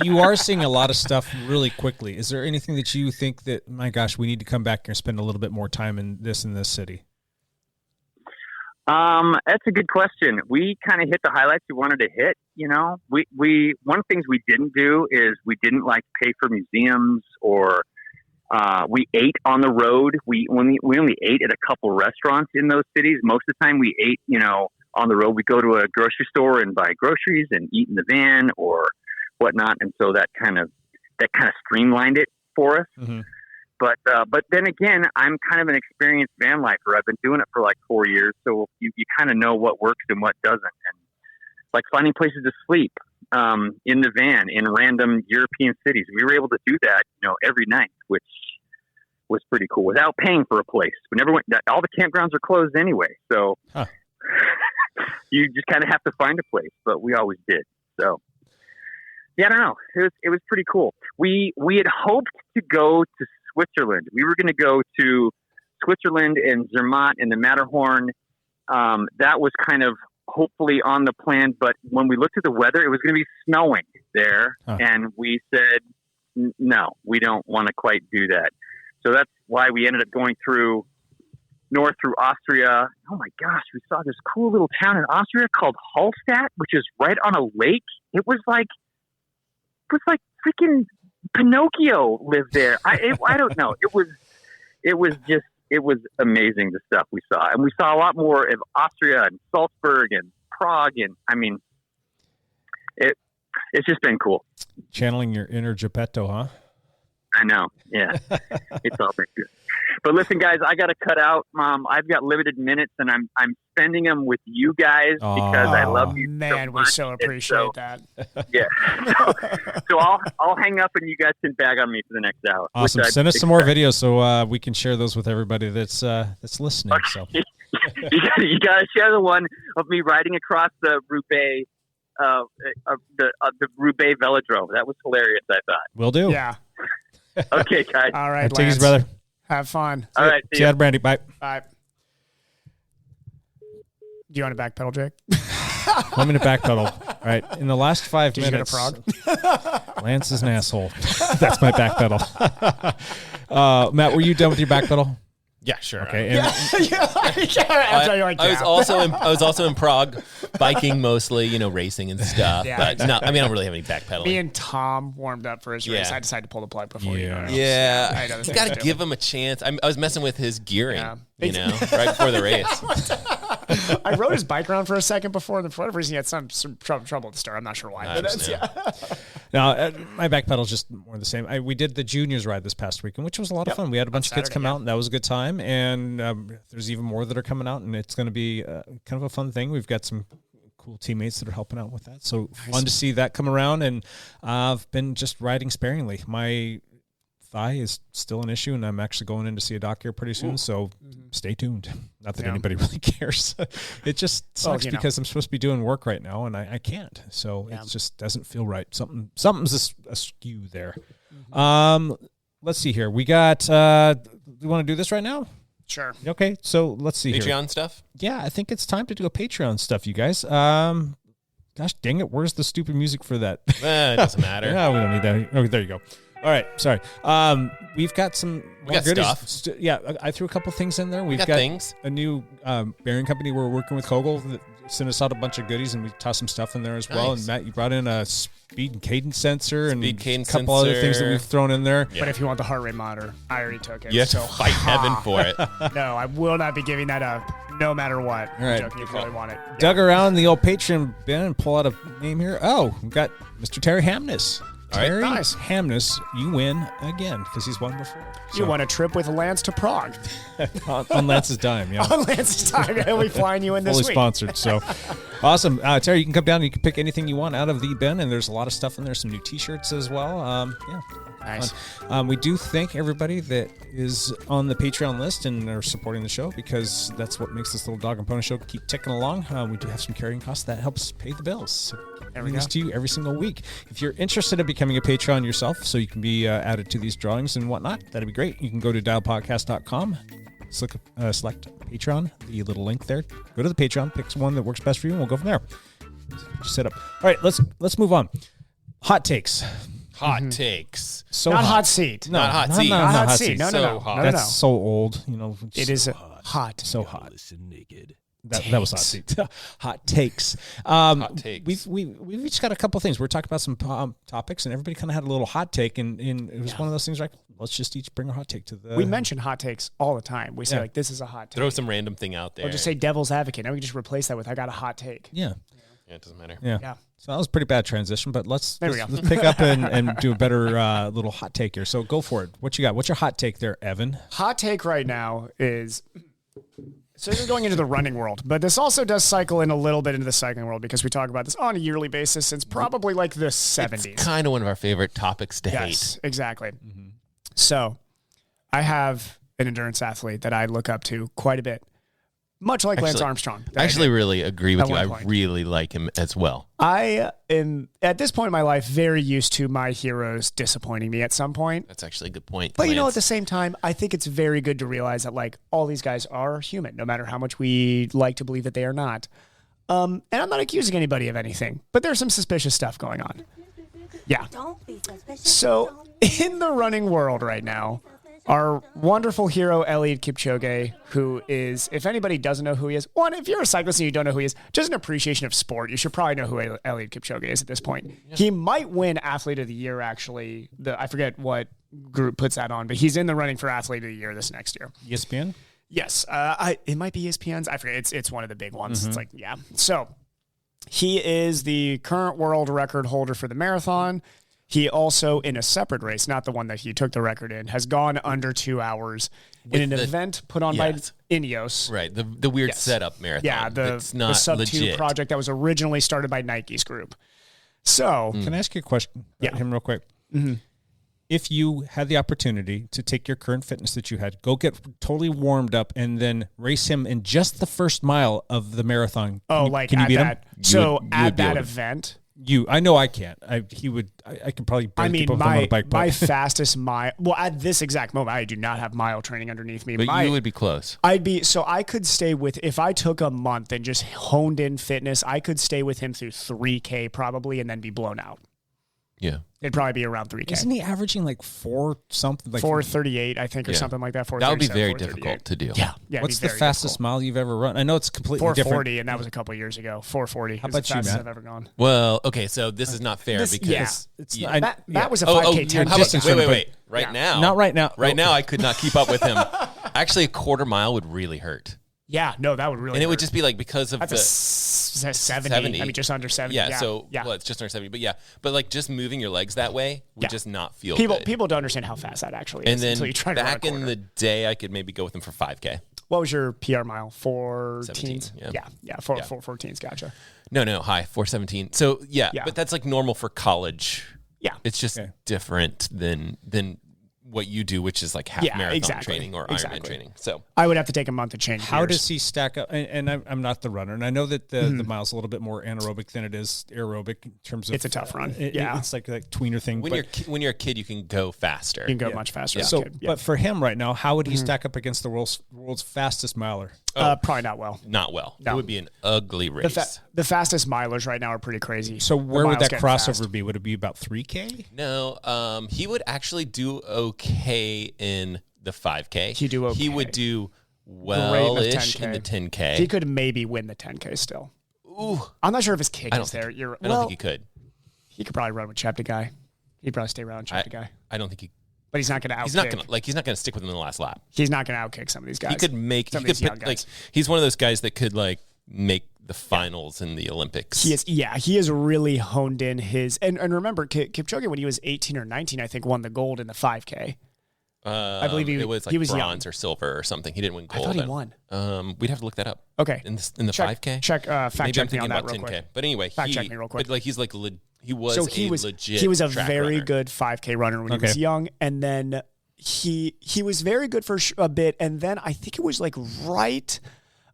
You are seeing a lot of stuff really quickly. Is there anything that you think that, my gosh, we need to come back and spend a little bit more time in this city? That's a good question. We kind of hit the highlights we wanted to hit. We one of the things we didn't do is we didn't like pay for museums or we ate on the road. We only ate at a couple restaurants in those cities. Most of the time we ate, on the road. We go to a grocery store and buy groceries and eat in the van or whatnot. And so that kind of streamlined it for us. Mm-hmm. But then again, I'm kind of an experienced van lifer. I've been doing it for like 4 years. So you kind of know what works and what doesn't. And like finding places to sleep, in the van in random European cities. We were able to do that, every night, which was pretty cool without paying for a place. We never went, all the campgrounds are closed anyway. So you just kind of have to find a place, but we always did. So yeah, I don't know. It was pretty cool. We had hoped to go to Switzerland. We were going to go to Switzerland and Zermatt and the Matterhorn. That was kind of hopefully on the plan, but when we looked at the weather, it was going to be snowing there. And we said, no, we don't want to quite do that. So that's why we ended up going north through Austria. Oh my gosh, we saw this cool little town in Austria called Hallstatt, which is right on a lake. It was like freaking Pinocchio lived there. I don't know. It was amazing, the stuff we saw. And we saw a lot more of Austria and Salzburg and Prague. And I mean, it's just been cool. Channeling your inner Geppetto, huh? I know. Yeah. It's all been good. But listen, guys, I got to cut out. I've got limited minutes, and I'm spending them with you guys because I love you. Man, so we much. so appreciate that. Yeah. So I'll hang up, and you guys can bag on me for the next hour. Awesome. Send us some more videos so we can share those with everybody that's listening. Okay. So you got to share the one of me riding across the Roubaix, the Roubaix velodrome. That was hilarious. I thought. Will do. Yeah. Okay, guys. All right, Take Lance. it, brother. Have fun. All right. See you, Brandy. Bye. Bye. Do you want to backpedal, Jake? I'm going to backpedal. All right. In the last 5 Did minutes, you get a frog? Lance is an asshole. That's my backpedal. Matt, were you done with your backpedal? Yeah, sure. Okay. And I was also in Prague, biking mostly, racing and stuff. Yeah, but exactly. I don't really have any backpedaling. Me and Tom warmed up for his race. Yeah. I decided to pull the plug before you. Yeah. Yeah, I know you got to give him a chance. I was messing with his gearing, right before the race. I rode his bike around for a second before, and for whatever reason, he had some trouble at the start. I'm not sure why. I But that's, understand. Now, my backpedal's just more the same. We did the juniors ride this past weekend, which was a lot of fun. We had a bunch of kids come out, and that was a good time. And there's even more that are coming out, and it's going to be kind of a fun thing. We've got some cool teammates that are helping out with that. So fun to see that come around. And I've been just riding sparingly. My thigh is still an issue, and I'm actually going in to see a doc here pretty soon. So stay tuned. Not that anybody really cares. It just sucks because I'm supposed to be doing work right now, and I can't. So it just doesn't feel right. Something's askew there. Let's see here. We got. We want to do this right now? Sure. Okay, so let's see Patreon here. stuff? Yeah, I think it's time to do a Patreon stuff, you guys. Gosh dang it, where's the stupid music for that? It doesn't matter. No, we don't need that. Oh, there you go. All right, sorry. We've got some more goodies. Stuff. Yeah, I threw a couple things in there. We've got got things. A new bearing company we're working with, Kogel, that sent us out a bunch of goodies, and we tossed some stuff in there as well. And Matt, you brought in a speed and cadence sensor and a couple other things that we've thrown in there. But if you want the heart rate monitor, I already took it. You have to fight heaven for it. No, I will not be giving that up, no matter what. All right. I'm joking, you probably want it. Dug around the old Patreon bin and pull out a name here. Oh, we've got Mr. Terry Hamness. All right, Terry nice. Hamness, you win again because he's won before. You won a trip with Lance to Prague. on Lance's dime, yeah. On Lance's time, he'll be flying you in this Fully week. sponsored, so awesome. Terry, you can come down and you can pick anything you want out of the bin, and there's a lot of stuff in there, some new T-shirts as well. Yeah. Nice. We do thank everybody that is on the Patreon list and are supporting the show because that's what makes this little dog and pony show keep ticking along. We do have some carrying costs that helps pay the bills. So bring this to you every single week. If you're interested in becoming a Patreon yourself so you can be added to these drawings and whatnot, that'd be great. You can go to dialpodcast.com, select Patreon, the little link there. Go to the Patreon, pick one that works best for you, and we'll go from there. Just set up. All right, let's move on. Hot takes. Hot takes. So Not hot seat. Not hot seat. Not hot hot seat. seat. No, So no, no. hot. No, no, That's no. so old, It is hot. so hot. Listen naked. That was hot seat. Hot takes. Hot takes. We've each got a couple things. We're talking about some topics, and everybody kind of had a little hot take, and it was one of those things like, let's just each bring a hot take to the. We mention hot takes all the time. We say, like, this is a hot take. Throw some random thing out there. Or just say devil's advocate. Now we can just replace that with, I got a hot take. Yeah. Yeah, it doesn't matter. Yeah. So that was a pretty bad transition, but let's There we go. pick up and do a better little hot take here. So go for it. What you got? What's your hot take there, Evan? Hot take right now is, so this is going into the running world, but this also does cycle in a little bit into the cycling world because we talk about this on a yearly basis since probably like the 70s. It's kind of one of our favorite topics to Yes, hate. exactly. So I have an endurance athlete that I look up to quite a bit, much like Lance Armstrong. I actually really agree with At you. one I point. really like him as well. I am, at this point in my life, very used to my heroes disappointing me at some point. That's actually a good point. But you know, Lance. at the same time, I think it's very good to realize that like all these guys are human, no matter how much we like to believe that they are not. And I'm not accusing anybody of anything, but there's some suspicious stuff going on. Yeah. So in the running world right now, our wonderful hero, Eliud Kipchoge, who is, if anybody doesn't know who he is, one, if you're a cyclist and you don't know who he is, just an appreciation of sport, you should probably know who Eliud Kipchoge is at this point. Yeah. He might win Athlete of the Year, actually. I forget what group puts that on, but he's in the running for Athlete of the Year this next year. ESPN? Yes. It might be ESPN's. I forget. It's one of the big ones. It's like, yeah. So he is the current world record holder for the marathon. He also, in a separate race, not the one that he took the record in, has gone under 2 hours in an event put on by Ineos. Right, the weird setup marathon. Yeah, the Sub 2 project that was originally started by Nike's group. So, can I ask you a question about him real quick? Mm-hmm. If you had the opportunity to take your current fitness that you had, go get totally warmed up, and then race him in just the first mile of the marathon. Can you beat him? So at that event, I know I can't. I could probably keep up with him on a bike. My fastest mile. Well, at this exact moment, I do not have mile training underneath me. But you would be close. I could stay with, if I took a month and just honed in fitness, I could stay with him through 3K probably, and then be blown out. Yeah. It'd probably be around 3K. Isn't he averaging like 438, I think, or something like that? That would be very difficult to do. Yeah. What's the fastest mile you've ever run? I know it's completely 440, different. And that was a couple of years ago. 440. How about you, Matt? I've ever gone. Well, okay, so this is not fair because that was a 5K 10. Wait. Right now. Not right now. Right now, I could not keep up with him. Actually, a quarter mile would really hurt. Yeah, no, that would really And it hurt. would just be like because of That's the 70. I mean, just under 70. Yeah, well, it's just under 70. But like just moving your legs that way would just not feel good. People don't understand how fast that actually is. And then until you try to back run a in the day, I could maybe go with them for 5K. What was your PR mile? 4-teens? 17, Yeah, 4-teens. Gotcha. No, high, 417. So, yeah, but that's like normal for college. Yeah. It's just different than what you do, which is like half marathon training or Ironman training. So I would have to take a month to change. How does he stack up? And I'm not the runner, and I know that the mile's a little bit more anaerobic than it is aerobic in terms of. It's a tough run. It's like a tweener thing. When you're a kid, you can go faster. You can go much faster. So, as a kid. but for him right now, how would he stack up against the world's fastest miler? Probably not well. Not well. No. It would be an ugly race. The fastest milers right now are pretty crazy. So where would that crossover be? Would it be about 3K? No, he would actually do okay in the 5K. He'd do okay. He would do well-ish in the 10K. He could maybe win the 10K still. Ooh. I'm not sure if his kick is there. I don't think he could. He could probably run with Cheptegei. He'd probably stay around Cheptegei. I don't think he. But he's not going to outkick. He's not going to stick with him in the last lap. He's not going to outkick some of these guys. He could make. Some of these young guys. He's one of those guys that could make the finals in the Olympics. He has really honed in his and remember Kipchoge when he was 18 or 19, I think won the gold in the 5K. I believe it was he was bronze young. or silver or something. He didn't win gold. I thought he won. We'd have to look that up. Okay. In the 5K. Fact check me on that real 10K. quick. But anyway, fact check me real quick. But he's he was legit. He was a track very runner. good 5K runner when he was young, and then he was very good for a bit, and then I think it was right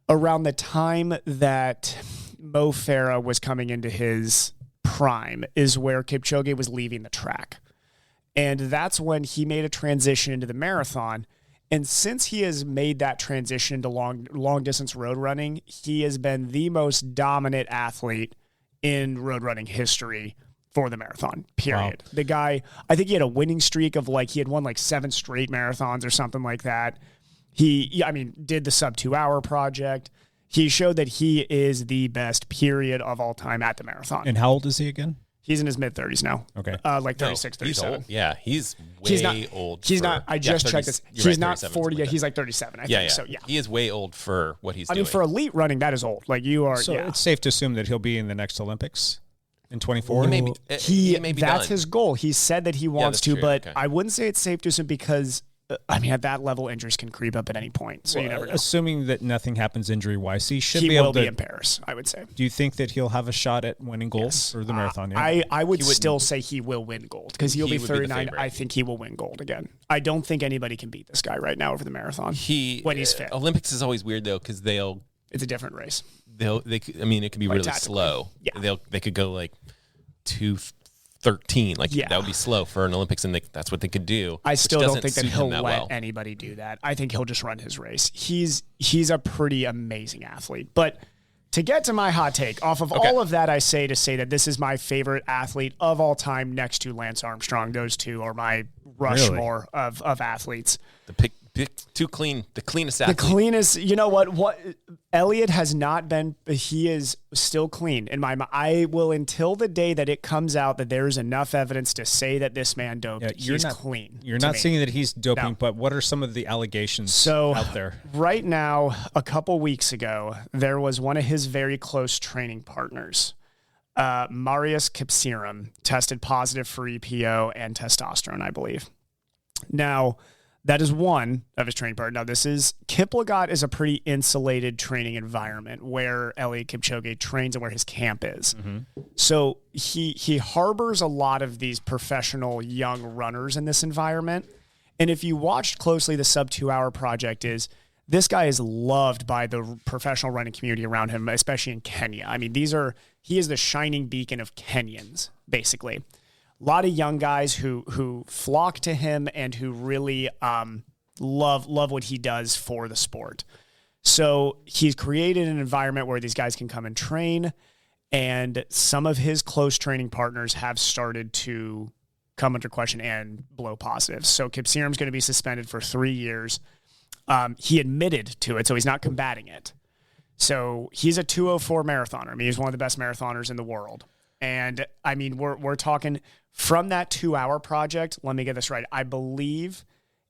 around the time that Mo Farah was coming into his prime is where Kipchoge was leaving the track. And that's when he made a transition into the marathon. And since he has made that transition into long distance road running, he has been the most dominant athlete in road running history for the marathon, period. Wow. The guy, I think he had a winning streak of he had won 7 straight marathons or something like that. He did the sub 2 hour project. He showed that he is the best period of all time at the marathon. And how old is he again? He's in his mid-30s now. Okay. 36, 37. He's old. Yeah, he's way old. He's not. I just checked this. He's not 40 yet. He's 37, I think. Yeah. So, yeah. He is way old for what he's doing. For elite running, that is old. You are. So it's safe to assume that he'll be in the next Olympics in 24? He may be That's done. his goal. He said that he wants to, true. but Okay. I wouldn't say it's safe to assume because at that level, injuries can creep up at any point. So you never know. Assuming that nothing happens injury-wise, he should he be able will to be in Paris, I would say. Do you think that he'll have a shot at winning gold for the marathon? Yeah? I would still say he will win gold because he'll be 39. I think he will win gold again. I don't think anybody can beat this guy right now over the marathon when he's fit. Olympics is always weird though because it's a different race. It could be really slow. Yeah. They could go 2:13. That would be slow for an Olympics, and that's what they could do. I still don't think that he'll let anybody do that. I think he'll just run his race. He's a pretty amazing athlete. But to get to my hot take, off of all of that, I say that this is my favorite athlete of all time next to Lance Armstrong. Those two are my Rushmore of athletes. Pick too clean, the cleanest athlete. The cleanest, you know what Elliot has not been, he is still clean in my mind. I will until the day that it comes out that there is enough evidence to say that this man doped. He's clean. You're not saying that he's doping, but what are some of the allegations out there? Right now, a couple weeks ago, there was one of his very close training partners Marius Kipsiram tested positive for EPO and testosterone, I believe. Now, that is one of his training partners. Now, Kiplagat is a pretty insulated training environment where Eliud Kipchoge trains and where his camp is. Mm-hmm. So he harbors a lot of these professional young runners in this environment. And if you watched closely, the sub 2 hour project this guy is loved by the professional running community around him, especially in Kenya. I mean, he is the shining beacon of Kenyans, basically. A lot of young guys who flock to him and who really love what he does for the sport. So he's created an environment where these guys can come and train, and some of his close training partners have started to come under question and blow positive. So Kipsiram's going to be suspended for 3 years. He admitted to it, so he's not combating it. So he's a 2:04 marathoner. I mean, he's one of the best marathoners in the world. And I mean, we're talking from that 2 hour project. Let me get this right. I believe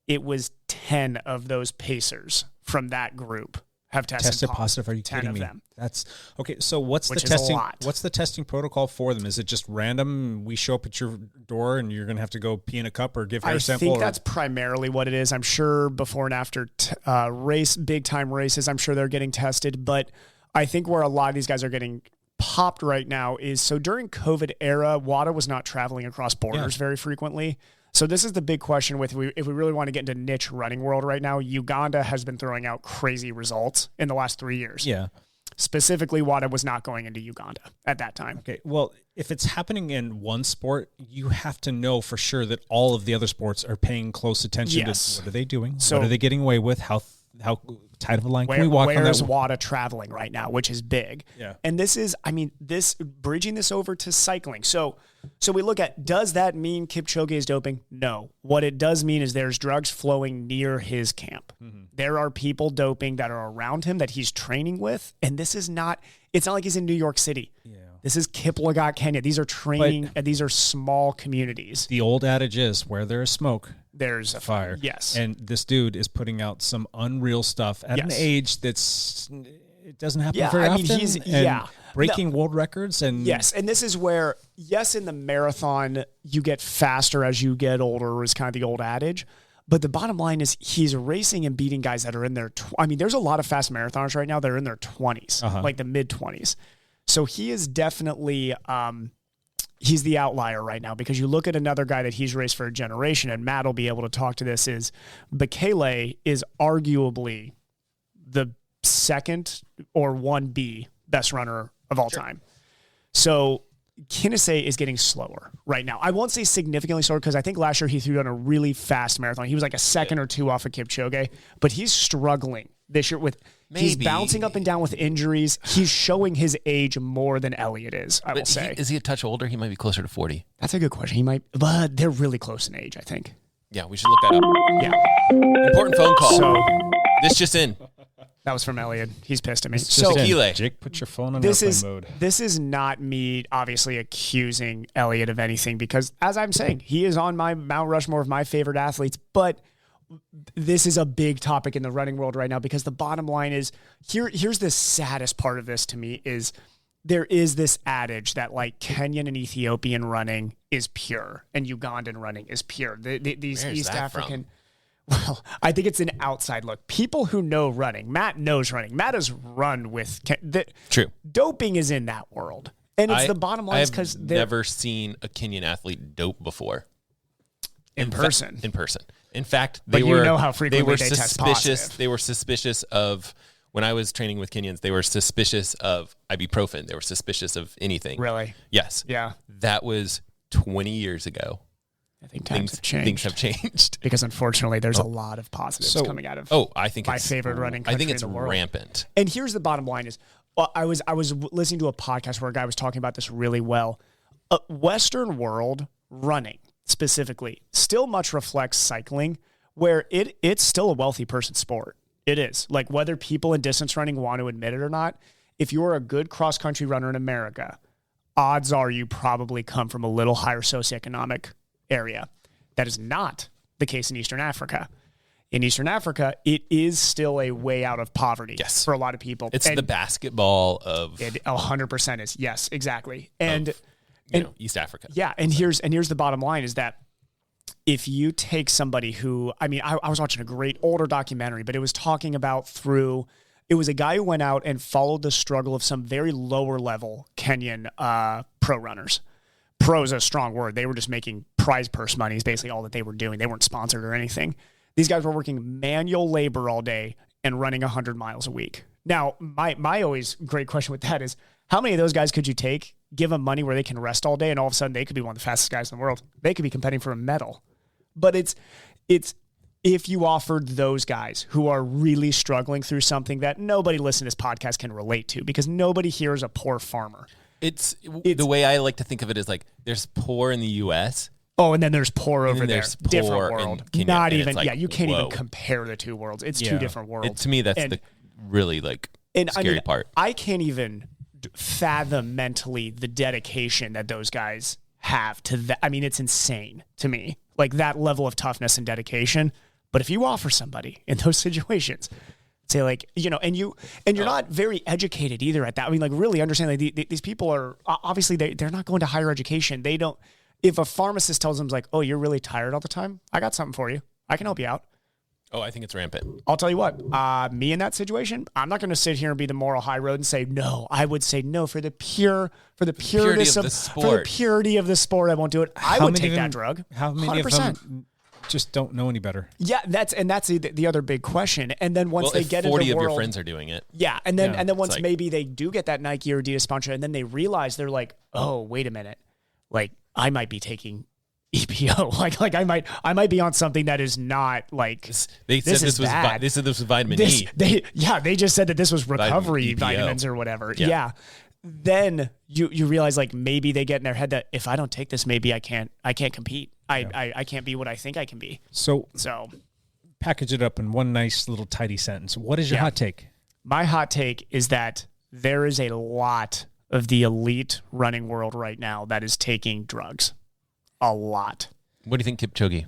it was 10 of those pacers from that group have tested positive. Are you 10 kidding of me? them. That's okay. So what's Which the is a testing? lot. What's the testing protocol for them? Is it just random? We show up at your door and you're going to have to go pee in a cup or give hair sample? I think that's primarily what it is. I'm sure before and after big time races, I'm sure they're getting tested. But I think where a lot of these guys are getting popped right now is, so during COVID era, WADA was not traveling across borders very frequently. So this is the big question if we really want to get into niche running world right now. Uganda has been throwing out crazy results in the last 3 years. Yeah. Specifically, WADA was not going into Uganda at that time. Okay. Well, if it's happening in one sport, you have to know for sure that all of the other sports are paying close attention to what are they doing? So, what are they getting away with? How tight of a line can we walk on that? Where's WADA traveling right now, which is big. Yeah. And this is, bridging this over to cycling. So we look at, does that mean Kipchoge is doping? No. What it does mean is there's drugs flowing near his camp. Mm-hmm. There are people doping that are around him that he's training with. And it's not like he's in New York City. Yeah. This is Kiplagat, Kenya. These are these are small communities. The old adage is, where there is smoke, there's a fire. Yes. And this dude is putting out some unreal stuff at an age it doesn't happen very often. He's breaking world records. And yes. And this is where, in the marathon, you get faster as you get older, is kind of the old adage. But the bottom line is he's racing and beating guys that are in their, there's a lot of fast marathoners right now that are in their 20s, like the mid 20s. So he is definitely, he's the outlier right now, because you look at another guy that he's raced for a generation, and Matt will be able to talk to this, is Bekele is arguably the second or 1B best runner of all time. So Kinese is getting slower right now. I won't say significantly slower, because I think last year he threw on a really fast marathon. He was like a second or two off of Kipchoge, but he's struggling this year with, he's bouncing up and down with injuries. He's showing his age more than Elliott is, I will say. Is he a touch older? He might be closer to 40. That's a good question. He might, but they're really close in age, I think. Yeah, we should look that up. Yeah. Important phone call. So this just in. That was from Elliott. He's pissed at me. So Jake, put your phone on airplane mode. This is not me obviously accusing Elliott of anything, because as I'm saying, he is on my Mount Rushmore of my favorite athletes, but this is a big topic in the running world right now, because the bottom line is, here's the saddest part of this to me, is there is this adage that like Kenyan and Ethiopian running is pure and Ugandan running is pure. These East African... Well, I think it's an outside look. People who know running, Matt knows running. Matt has run with... True. Doping is in that world. And it's the bottom line, because I've never seen a Kenyan athlete dope before. In person. In fact, they know how frequently they suspicious. test positive. They were suspicious of, when I was training with Kenyans, they were suspicious of ibuprofen. They were suspicious of anything. Really? Yes. Yeah. That was 20 years ago. I think things have changed. Because unfortunately, there's a lot of positives coming out of I think my favorite running country I think it's in the world. rampant. And here's the bottom line is, I was listening to a podcast where a guy was talking about this really well. Western world running specifically still much reflects cycling, where it's still a wealthy person's sport. It is. Like, whether people in distance running want to admit it or not, if you're a good cross-country runner in America, odds are you probably come from a little higher socioeconomic area. That is not the case in Eastern Africa. in Eastern Africa, it is still a way out of poverty for a lot of people. It's the basketball of it 100% is. Yes, exactly. And East Africa. Yeah, and here's the bottom line is that if you take somebody who, I mean, I was watching a great older documentary, but it was talking about it was a guy who went out and followed the struggle of some very lower level Kenyan pro runners. Pro is a strong word. They were just making prize purse money is basically all that they were doing. They weren't sponsored or anything. These guys were working manual labor all day and running 100 miles a week. Now, my always great question with that is, how many of those guys could you take, give them money where they can rest all day, and all of a sudden they could be one of the fastest guys in the world? They could be competing for a medal. But it's if you offered those guys who are really struggling through something that nobody listening to this podcast can relate to, because nobody here is a poor farmer. It's the way I like to think of it is like there's poor in the U.S. Oh, and then there's poor over there. There's different poor world. in Kenya, Not and even, it's like, you can't even whoa. compare the two worlds. It's two different worlds. To me, that's the really scary part. I can't even fathom mentally the dedication that those guys have to that. I mean, it's insane to me, like that level of toughness and dedication. But if you offer somebody in those situations, say like, and you're not very educated either at that. I mean, like really understand like these people are obviously they're not going to higher education. They don't. If a pharmacist tells them like, oh, you're really tired all the time, I got something for you. I can help you out. Oh, I think it's rampant. I'll tell you what, me in that situation, I'm not going to sit here and be the moral high road and say no. I would say no for the purity of the sport. For the purity of the sport, I won't do it. I would take that drug. How many 100%. Of them just don't know any better? Yeah, that's the other big question. And then once they get into the world, 40 of your friends are doing it. Yeah, and then once maybe they do get that Nike or Adidas sponsor, and then they realize they're like, oh, wait a minute, like I might be taking EPO, like I might be on something that is not like they said this was vitamin E. They just said that this was recovery vitamins or whatever. Yeah. Then you realize like maybe they get in their head that if I don't take this, maybe I can't compete. I can't be what I think I can be. So package it up in one nice little tidy sentence. What is your hot take? My hot take is that there is a lot of the elite running world right now that is taking drugs. A lot. What do you think, Kipchoge?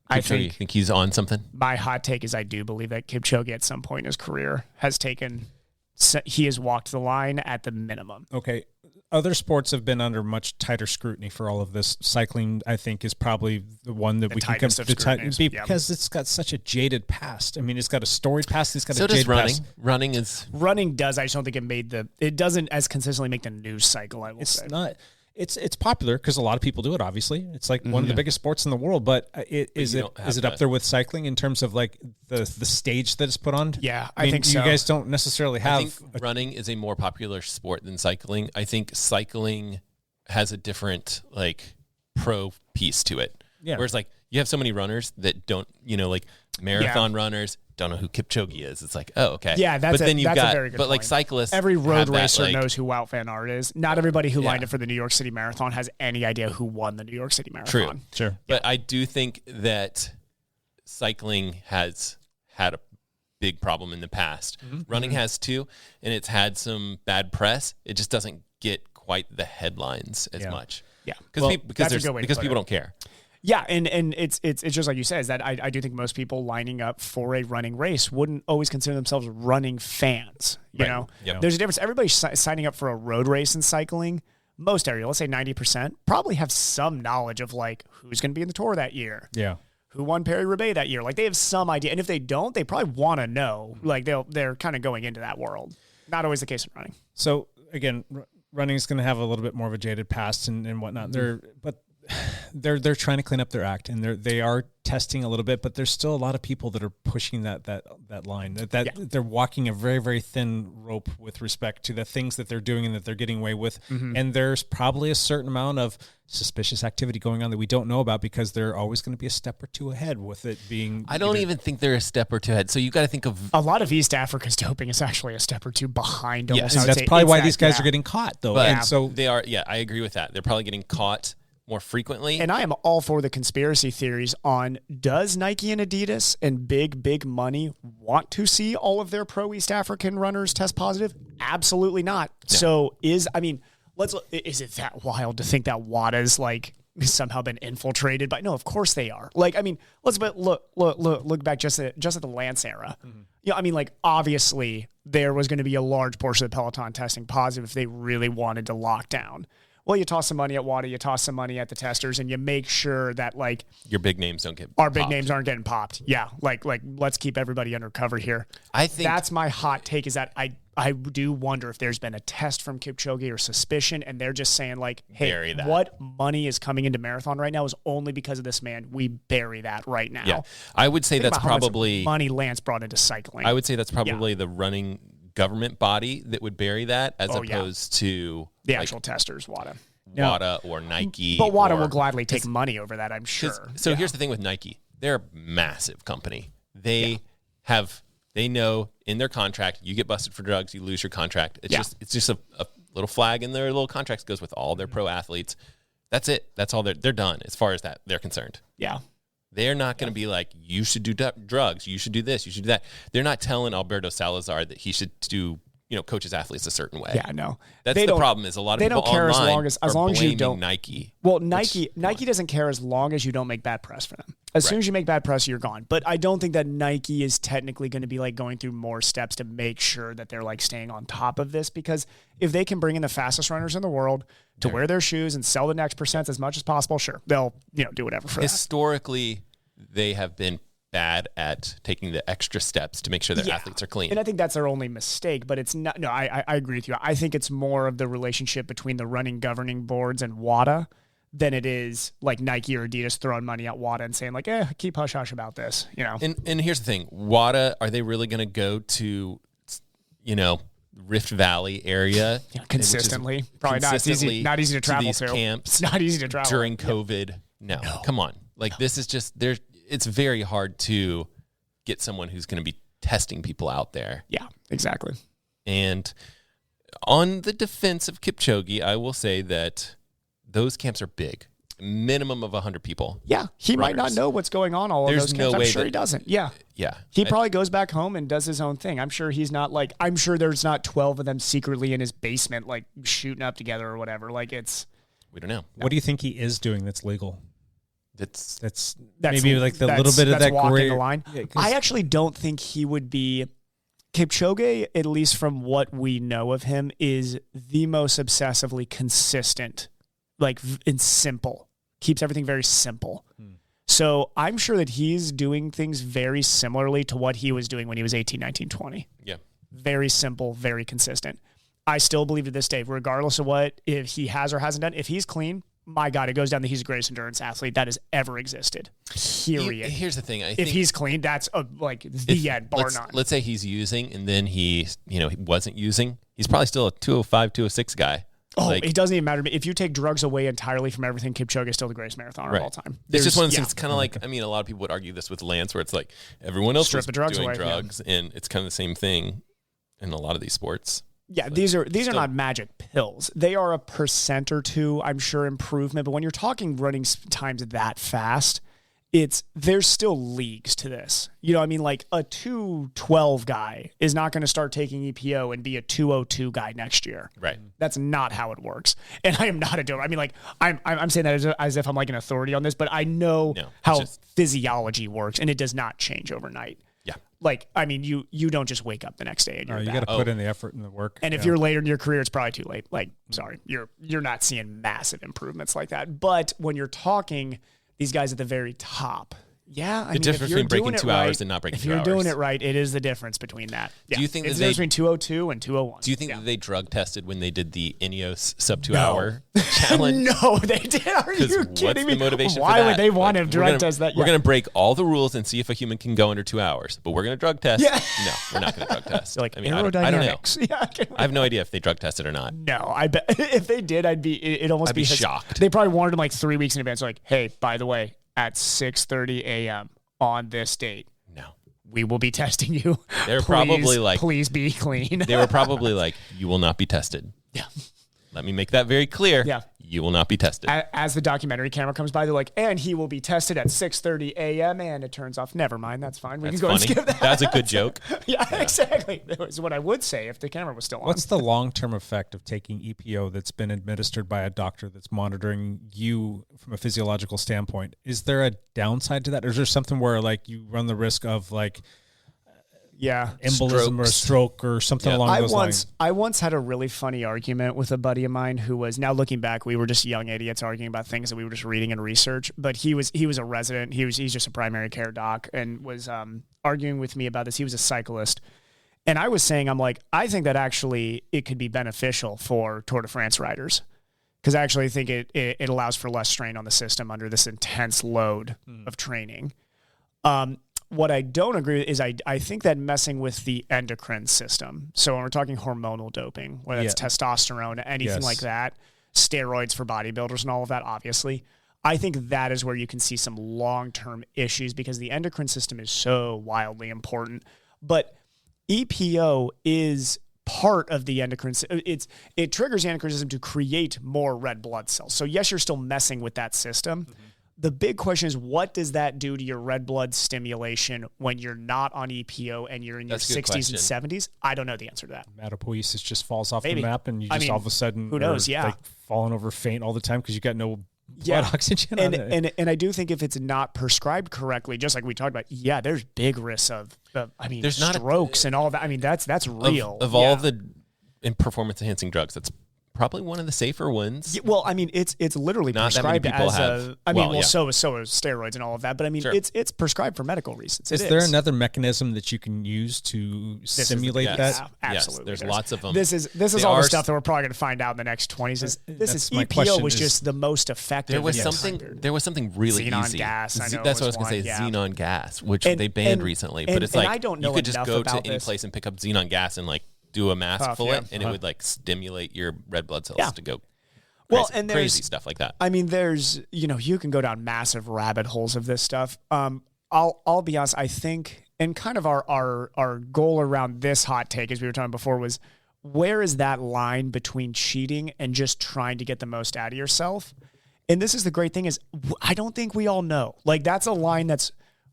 I think he's on something. My hot take is I do believe that Kipchoge at some point in his career he has walked the line at the minimum. Okay. Other sports have been under much tighter scrutiny for all of this. Cycling, I think, is probably the one that we can come to because it's got such a jaded past. I mean, it's got a storied past. It's got a jaded past. Running does. I just don't think it doesn't as consistently make the news cycle. I will say it's not. It's popular because a lot of people do it. Obviously, it's like one of the biggest sports in the world. But is it up there with cycling in terms of like the stage that it's put on? Yeah, I think so. You guys don't necessarily have. I think running is a more popular sport than cycling. I think cycling has a different like pro piece to it. Yeah. Whereas like you have so many runners that don't, like marathon runners don't know who Kipchoge is. It's like, oh, okay. Yeah, that's a very good point. Like cyclists, every road racer knows who Wout van Aert is. Not everybody who lined up for the New York City Marathon has any idea who won the New York City Marathon. True. But I do think that cycling has had a big problem in the past. Running has too, and it's had some bad press. It just doesn't get quite the headlines as much. Yeah, because people don't care. Yeah, and it's just like you said, is that I do think most people lining up for a running race wouldn't always consider themselves running fans. You know, there's a difference. Everybody signing up for a road race in cycling, most area, let's say 90%, probably have some knowledge of like who's going to be in the Tour that year. Yeah. Who won Paris-Roubaix that year? Like they have some idea, and if they don't, they probably want to know. Like they're kind of going into that world. Not always the case in running. So again, running is going to have a little bit more of a jaded past and whatnot. They're trying to clean up their act, and they are testing a little bit, but there's still a lot of people that are pushing that line. They're walking a very, very thin rope with respect to the things that they're doing and that they're getting away with. And there's probably a certain amount of suspicious activity going on that we don't know about because they're always going to be a step or two ahead with it being. I don't even think they're a step or two ahead. So you got to think of a lot of East Africa's doping is actually a step or two behind. Yeah, that's probably why these guys are getting caught, though. But and so they are. Yeah, I agree with that. They're probably getting caught more frequently. And I am all for the conspiracy theories on does Nike and Adidas and big money want to see all of their pro East African runners test positive? Absolutely not. No. So is it that wild to think that WADA's like somehow been infiltrated by. No, of course they are. Like, I mean, look back just at the Lance era. Mm-hmm. You know, I mean, like, obviously there was going to be a large portion of the Peloton testing positive if they really wanted to lock down. Well, you toss some money at WADA, you toss some money at the testers, and you make sure that, like, your big names don't get our big names aren't getting popped. Yeah, like let's keep everybody under cover here. I think that's my hot take, is that I do wonder if there's been a test from Kipchoge or suspicion, and they're just saying, like, hey, what money is coming into marathon right now is only because of this man. We bury that right now. Yeah, I would say that's probably money Lance brought into cycling. I would say that's probably the running government body that would bury that, as opposed to the actual testers, WADA or Nike. But WADA will gladly take money over that, I'm sure. So here's the thing with Nike. They're a massive company. They know in their contract, you get busted for drugs, you lose your contract. It's just a little flag in their little contracts, goes with all their pro athletes. That's it. That's all they're done as far as that they're concerned. Yeah. They're not going to be like, you should do drugs, you should do this, you should do that. They're not telling Alberto Salazar that he should do, coach his athletes a certain way. Yeah, no. That's the problem, is a lot of people don't care online as long as you don't Nike. Well, Nike doesn't care as long as you don't make bad press for them. As soon as you make bad press, you're gone. But I don't think that Nike is technically going to be like going through more steps to make sure that they're like staying on top of this, because if they can bring in the fastest runners in the world to wear their shoes and sell the next percents as much as possible, sure, they'll do whatever for that. Historically, they have been bad at taking the extra steps to make sure their athletes are clean. And I think that's their only mistake, but it's not. No, I agree with you. I think it's more of the relationship between the running governing boards and WADA than it is like Nike or Adidas throwing money at WADA and saying like, keep hush hush about this, And here's the thing, WADA, are they really going to go to, Rift Valley area consistently? Probably not easy to travel to. Camps it's not easy to travel during COVID. No, come on. This is just there. It's very hard to get someone who's going to be testing people out there. Yeah, exactly. And on the defense of Kipchoge, I will say that those camps are big. Minimum of 100 people. Yeah, he might not know what's going on all of those camps. I'm sure he doesn't. Yeah. Yeah. He probably goes back home and does his own thing. I'm sure he's not like, I'm sure there's not 12 of them secretly in his basement like shooting up together or whatever. Like we don't know. What do you think he is doing that's legal? That's maybe like the little bit of that gray line. Yeah, I actually don't think he would be. Kipchoge, at least from what we know of him, is the most obsessively consistent, like, and simple. Keeps everything very simple. So I'm sure that he's doing things very similarly to what he was doing when he was 18, 19, 20. Yeah. Very simple, very consistent. I still believe to this day, regardless of what if he has or hasn't done, if he's clean, my God, it goes down that he's the greatest endurance athlete that has ever existed. Period. Here's the thing. If he's clean, that's the end, bar none. Let's say he's using and then he wasn't using. He's probably still a 205, 206 guy. Oh, it doesn't even matter to me. If you take drugs away entirely from everything, Kipchoge is still the greatest marathoner of all time. It's just one of those things. It's kind of like, a lot of people would argue this with Lance, where it's like everyone else is doing drugs, and it's kind of the same thing in a lot of these sports. Yeah, these are not magic pills. They are a percent or two, I'm sure, improvement. But when you're talking running times that fast, there's still leagues to this. Like a 212 guy is not going to start taking EPO and be a 202 guy next year. Right. That's not how it works. And I am not a dope. I'm saying that as if I'm like an authority on this, but I know how physiology works, and it does not change overnight. Yeah. Like, you don't just wake up the next day and you're you got to put in the effort and the work. And if you're later in your career, it's probably too late. Like, sorry, you're not seeing massive improvements like that. But when you're talking these guys at the very top, the difference between breaking 2 hours and not breaking 2 hours. If you're doing it right, it is the difference between that. Yeah. Do you think it's the difference between 202 and 201? Do you think that they drug tested when they did the Ineos sub 2 hour challenge? No, they did. Are you kidding what's me? The motivation Why for that? Would they want to drug test that? We're going to break all the rules and see if a human can go under 2 hours, but we're going to drug test. Yeah. No, we're not going to drug test. Like, I don't know. Yeah, I have no idea if they drug tested or not. No, I bet if they did, I'd be shocked. They probably warned him like 3 weeks in advance. Like, hey, by the way, at 6:30 a.m. on this date, we will be testing you. They're probably like, please be clean. They were probably like, you will not be tested. Yeah. Let me make that very clear. Yeah. you will not be tested. As the documentary camera comes by, they're like, and he will be tested at 6:30 a.m. and it turns off. Never mind, that's fine. We can go and skip that. That's a good joke. yeah, exactly. That was what I would say if the camera was still on. What's the long-term effect of taking EPO that's been administered by a doctor that's monitoring you from a physiological standpoint? Is there a downside to that? Or is there something where like you run the risk of like embolism or a stroke or something along those lines? I once had a really funny argument with a buddy of mine who was, now looking back, we were just young idiots arguing about things that we were just reading and research, but he was a resident. He's just a primary care doc and was arguing with me about this. He was a cyclist. And I was saying, I'm like, I think that actually it could be beneficial for Tour de France riders, because I actually think it allows for less strain on the system under this intense load of training. What I don't agree with is I think that messing with the endocrine system. So when we're talking hormonal doping, whether it's testosterone, anything like that, steroids for bodybuilders and all of that, obviously, I think that is where you can see some long-term issues because the endocrine system is so wildly important. But EPO is part of the endocrine. It triggers the endocrine system to create more red blood cells. So yes, you're still messing with that system. Mm-hmm. The big question is, what does that do to your red blood stimulation when you're not on EPO and you're in your 60s and 70s? I don't know the answer to that. Hematopoiesis just falls off the map and you just all of a sudden who knows? Yeah, like falling over faint all the time because you got no blood oxygen. And I do think if it's not prescribed correctly, just like we talked about, there's big risks of there's strokes and all of that. I mean, that's real. Of all the performance enhancing drugs, that's probably one of the safer ones. Yeah, well, I mean, it's literally not prescribed that many people as have. So is steroids and all of that. But I mean, it's prescribed for medical reasons. Is there another mechanism that you can use to simulate that? Yeah, absolutely. Yes, there's lots of them. This is all the stuff that we're probably going to find out in the next 20s. EPO was just the most effective. There was something really xenon easy. Gas. I know that's what I was going to say. Xenon gas, which they banned recently. But it's like I don't know you could just go to any this. place and pick up xenon gas and like do a mask full and it would like stimulate your red blood cells to go crazy stuff like that. I mean, there's, you can go down massive rabbit holes of this stuff. I'll be honest, I think, and kind of our goal around this hot take, as we were talking before, was where is that line between cheating and just trying to get the most out of yourself? And this is the great thing is I don't think we all know. Like that's a line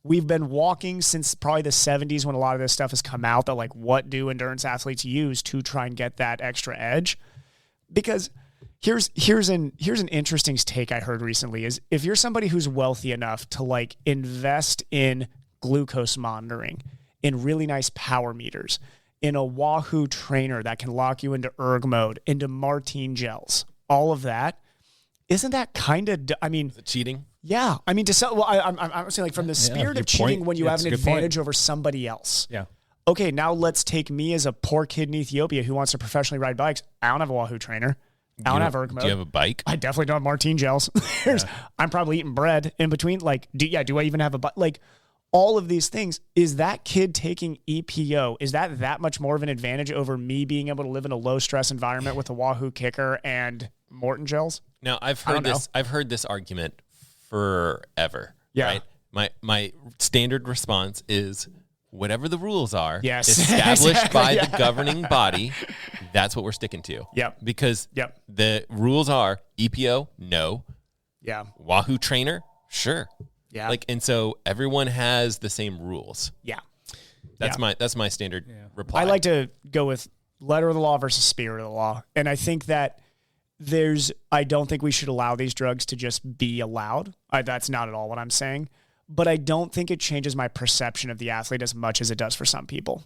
we've been walking since probably the 70s when a lot of this stuff has come out, that like, what do endurance athletes use to try and get that extra edge? Because here's an interesting take I heard recently is if you're somebody who's wealthy enough to like invest in glucose monitoring, in really nice power meters, in a Wahoo trainer that can lock you into erg mode, into Martine gels, all of that, isn't that kind of, is it cheating? Yeah, I mean, I'm saying like from the spirit of cheating when you have an advantage over somebody else. Yeah. Okay, now let's take me as a poor kid in Ethiopia who wants to professionally ride bikes. I don't have a Wahoo trainer. I don't have erg mode. Do you have a bike? I definitely don't have Martine gels. I'm probably eating bread in between. Like, do I even have a bike? Like, all of these things. Is that kid taking EPO? Is that much more of an advantage over me being able to live in a low stress environment with a Wahoo Kickr and Morton gels? Now I've heard this argument forever. Yeah. Right? My standard response is whatever the rules are established by the governing body, that's what we're sticking to. Yep. Because the rules are EPO, no. Yeah. Wahoo trainer, sure. Yeah. Like, and so everyone has the same rules. Yeah. That's my standard reply. I like to go with letter of the law versus spirit of the law. And I think that I don't think we should allow these drugs to just be allowed. That's not at all what I'm saying. But I don't think it changes my perception of the athlete as much as it does for some people.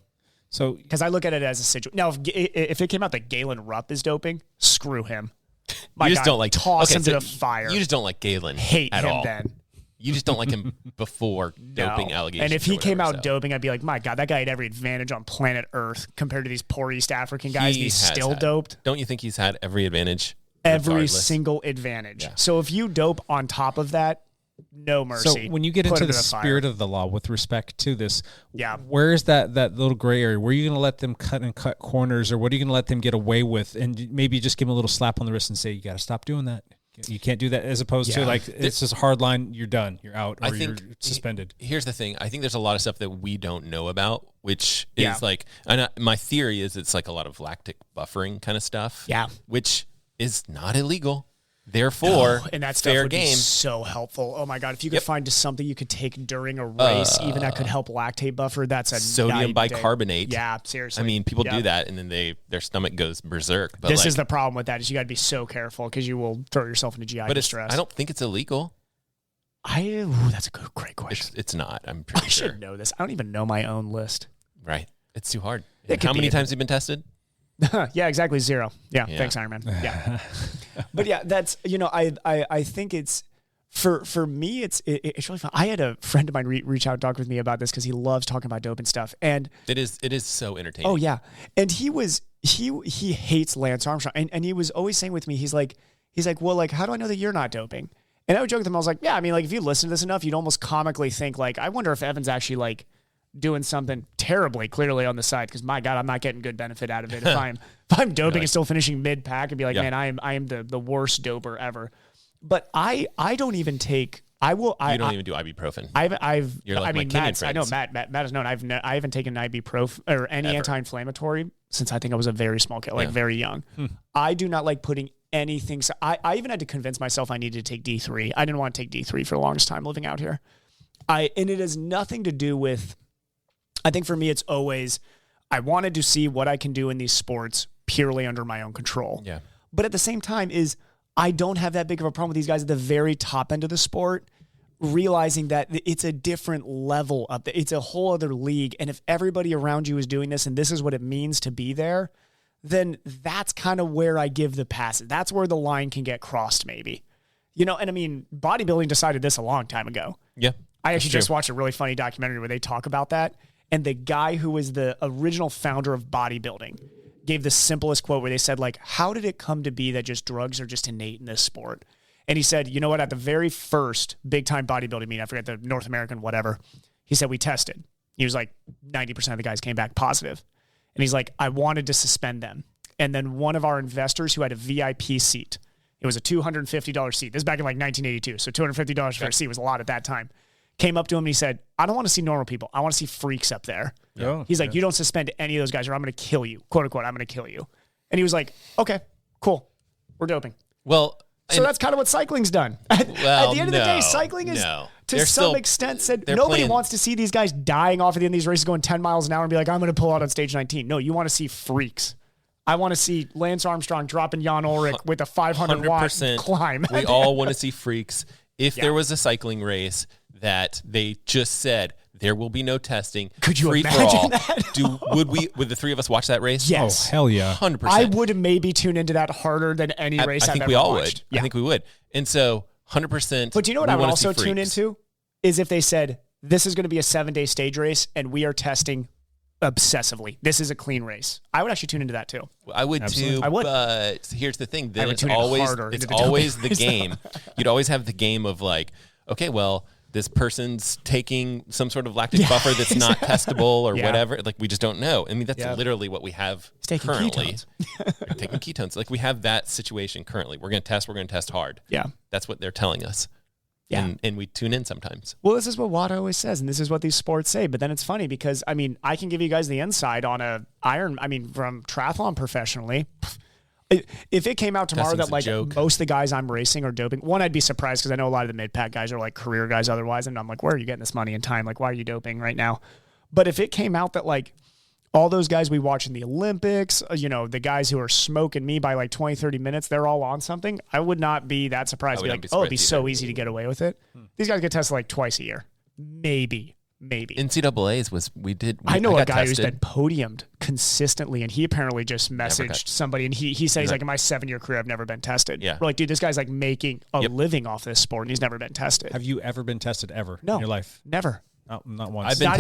So, because I look at it as a situation. Now, if it came out that Galen Rupp is doping, screw him. You just don't like toss him to the fire. You just don't like Galen. Hate at him all. Then. You just don't like him before doping allegations. And if he came out doping, I'd be like, my God, that guy had every advantage on planet Earth compared to these poor East African guys. And he's still doped. Don't you think he's had every advantage? Every single advantage. Yeah. So if you dope on top of that, no mercy. So when you get into the spirit of the law with respect to this, where is that little gray area? Where are you going to let them cut corners, or what are you going to let them get away with? And maybe just give them a little slap on the wrist and say, you got to stop doing that. You can't do that, as opposed to like, it's just a hard line, you're done, you're out, or you're suspended. Here's the thing. I think there's a lot of stuff that we don't know about, which is like, my theory is it's like a lot of lactic buffering kind of stuff. Yeah. Which is not illegal. Therefore, and that stuff fair would game. be so helpful. Oh my God. If you could find just something you could take during a race, even that could help lactate buffer, that's a sodium night and day. bicarbonate. Yeah, seriously. I mean, people do that, and then their stomach goes berserk. But this is the problem with that is you got to be so careful because you will throw yourself into GI distress. I don't think it's illegal. That's a great question. It's not. I'm pretty sure. I should know this. I don't even know my own list. Right. It's too hard. It How many times have you been tested? Yeah, exactly 0. Yeah. Thanks, Iron Man. Yeah. But yeah, that's, I think it's, for me, it's really fun. I had a friend of mine reach out and talk with me about this because he loves talking about dope and stuff. And it is so entertaining. Oh yeah. And he hates Lance Armstrong. And he was always saying with me, he's like, well, like, how do I know that you're not doping? And I would joke with him. I was like, yeah, I mean, like, if you listen to this enough, you'd almost comically think, like, I wonder if Evan's actually, like, doing something terribly clearly on the side. Because, my God, I'm not getting good benefit out of it. If I'm doping and still finishing mid-pack and be like, man, I am the worst doper ever. But I don't even take... You don't even do ibuprofen. You're like my Kenyan friends. I know Matt has known. I haven't taken ibuprofen or any anti-inflammatory since I think I was a very small kid, like very young. I do not like putting anything. So I even had to convince myself I needed to take D3. I didn't want to take D3 for the longest time living out here. And it has nothing to do with, I think for me, it's always, I wanted to see what I can do in these sports purely under my own control. Yeah. But at the same time I don't have that big of a problem with these guys at the very top end of the sport, realizing that it's a different level up. It's a whole other league. And if everybody around you is doing this and this is what it means to be there, then that's kind of where I give the passes. That's where the line can get crossed maybe. And I mean, bodybuilding decided this a long time ago. Yeah. I actually just watched a really funny documentary where they talk about that. And the guy who was the original founder of bodybuilding gave the simplest quote where they said, like, how did it come to be that just drugs are just innate in this sport? And he said, you know what, at the very first big time bodybuilding meet, I forget the North American, whatever, he said, we tested. He was like, 90% of the guys came back positive. And he's like, I wanted to suspend them. And then one of our investors who had a VIP seat, it was a $250 seat. This is back in like 1982. So $250 for a seat was a lot at that time. Came up to him and he said, I don't want to see normal people. I want to see freaks up there. Yeah. He's like, you don't suspend any of those guys or I'm going to kill you. Quote unquote, I'm going to kill you. And he was like, okay, cool. We're doping. Well, so that's kind of what cycling's done. At the end of the day, cycling is to some extent said nobody wants to see these guys dying off at the end of these races going 10 miles an hour and be like, I'm going to pull out on stage 19. No, you want to see freaks. I want to see Lance Armstrong dropping Jan Ulrich with a 500-watt climb. We all want to see freaks. If there was a cycling race that they just said there will be no testing, could you free imagine for all, that? would the three of us watch that race? Yes. Oh, hell yeah. 100%. I would maybe tune into that harder than any race I think I've we ever all watched. would. I think we would. And so 100%. But do you know what I would also tune into? Is if they said, this is going to be a 7-day stage race and we are testing obsessively. This is a clean race. I would actually tune into that too. I would Absolutely. too. I would. But here's the thing. Then it's always the game. You'd always have the game of like, okay, well, this person's taking some sort of lactic buffer that's not testable or whatever. Like, we just don't know. I mean, that's literally what we have currently. We're taking ketones. Like, we have that situation currently. We're going to test hard. Yeah. That's what they're telling us. Yeah. And we tune in sometimes. Well, this is what WADA always says, and this is what these sports say. But then it's funny because, I mean, I can give you guys the insight on from triathlon professionally. If it came out tomorrow that like most of the guys I'm racing are doping, one, I'd be surprised because I know a lot of the mid-pack guys are like career guys otherwise. And I'm like, where are you getting this money and time? Like, why are you doping right now? But if it came out that like all those guys we watch in the Olympics, the guys who are smoking me by like 20, 30 minutes, they're all on something. I would not be that surprised. Be like, it'd be so easy to get away with it. These guys get tested like twice a year. Maybe. NCAA's I know a guy who's been podiumed consistently, and he apparently just messaged somebody, and he said he's like, in my 7-year career, I've never been tested. Yeah. We're like, dude, this guy's like making a living off this sport, and he's never been tested. Have you ever been tested ever in your life? Never. No, not once. I've been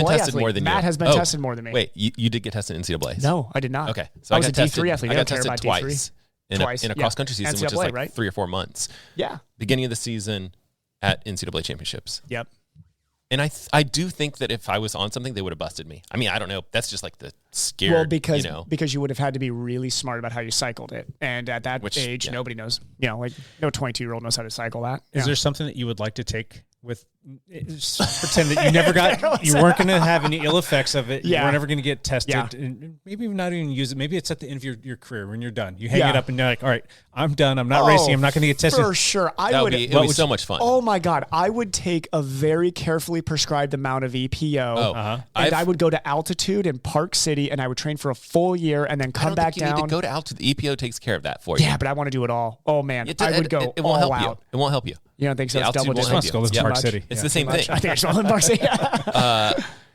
tested more than you. Matt has been tested more than me. Wait, you did get tested in NCAA's? No, I did not. Okay. So I was a D3 athlete. I got tested twice in a cross-country season, NCAA, which is like right? 3 or 4 months. Yeah. Beginning of the season at NCAA championships. Yep. And I do think that if I was on something, they would have busted me. I mean, I don't know. That's just like the scared, well, because you would have had to be really smart about how you cycled it. And at that age, nobody knows. Like no 22-year-old knows how to cycle that. Is there something that you would like to take with just pretend that you never got, you weren't going to have any ill effects of it. Yeah. You were never going to get tested, Yeah. and maybe not even use it. Maybe it's at the end of your career when you're done. You hang it up and you're like, all right, I'm done. I'm not racing. I'm not going to get tested. For sure. It would be so much fun. Oh my God. I would take a very carefully prescribed amount of EPO and I would go to altitude in Park City and I would train for a full year and then come back you down. need to go to altitude. The EPO takes care of that for you. Yeah, but I want to do it all. Oh man. I would go it won't all help out. You. It won't help you. You don't think so? The It's double altitude won't digits. help you. Go to Park City. It's the same thing. I think I should live in Park City.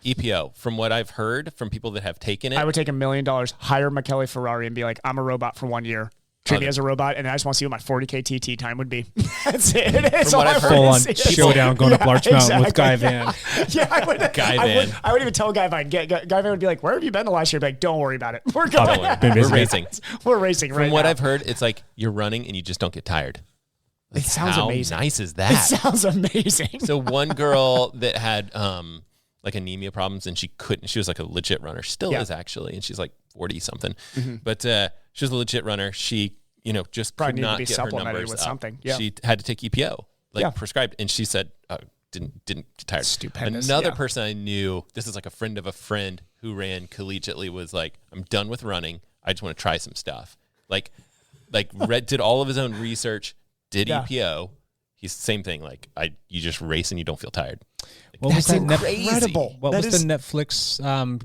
EPO, from what I've heard from people that have taken it, I would take $1 million, hire Michele Ferrari, and be like, I'm a robot for 1 year. Treat me as a robot, and I just want to see what my 40K TT time would be. That's it. That's From what all I've I heard, wanna Full on see. showdown going up Larch Mountain with Guy Van. Yeah, I would. Guy Van. I would even tell Guy Van. Guy Van would be like, "Where have you been the last year?" I'd be like, "Don't worry about it. We're going. We're racing. We're racing right now." From what I've heard, it's like you're running and you just don't get tired. It sounds How amazing. nice is It that? sounds amazing. So one girl that had like anemia problems and she was like a legit runner. She still is actually, and she's like 40 something. But she was a legit runner. She, just Probably could need to not be get her supplemented numbers with up. something. Yeah. She had to take EPO, prescribed, and she said didn't get tired. Stupendous. Another Yeah. person I knew, this is like a friend of a friend who ran collegiately, was like, I'm done with running. I just want to try some stuff. Like did all of his own research, did EPO. He's the same thing. Like you just race and you don't feel tired. What was That's that? incredible. What That was is- the Netflix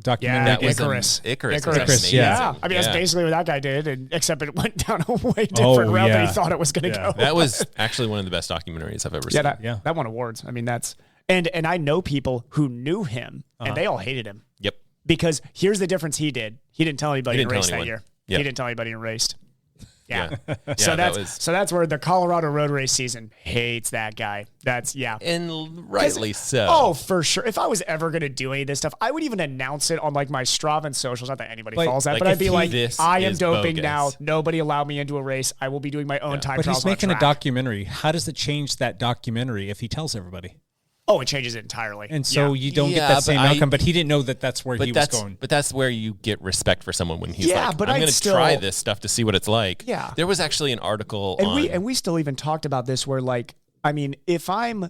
documentary? That was Icarus. Icarus. Icarus. Yeah. I mean, that's basically what that guy did, except it went down a way different Oh, route than yeah. he thought it was going to go. That was actually one of the best documentaries I've ever seen. That won awards. I mean, that's and I know people who knew him and they all hated him. Yep. Because here's the difference he did. He didn't tell anybody He in didn't tell race that anyone. year. Yep. He didn't tell anybody in raced. Yeah. Yeah, So that's where the Colorado road race season hates that guy. And rightly so. Oh, for sure. If I was ever going to do any of this stuff, I would even announce it on like my Strava and socials. Not that anybody follows that, like but I'd if be like, this I am is doping bogus. now. Nobody allowed me into a race. I will be doing my own time But trials he's on making a track. documentary. How does it change that documentary if he tells everybody? Oh, it changes it entirely. And so you don't get Yeah, that same but outcome. But he didn't know that that's where he was going. But that's where you get respect for someone when he's Yeah, like, but I'm I'd going to still- try this stuff to see what it's like. Yeah. There was actually an article And we still even talked about this where like, I mean,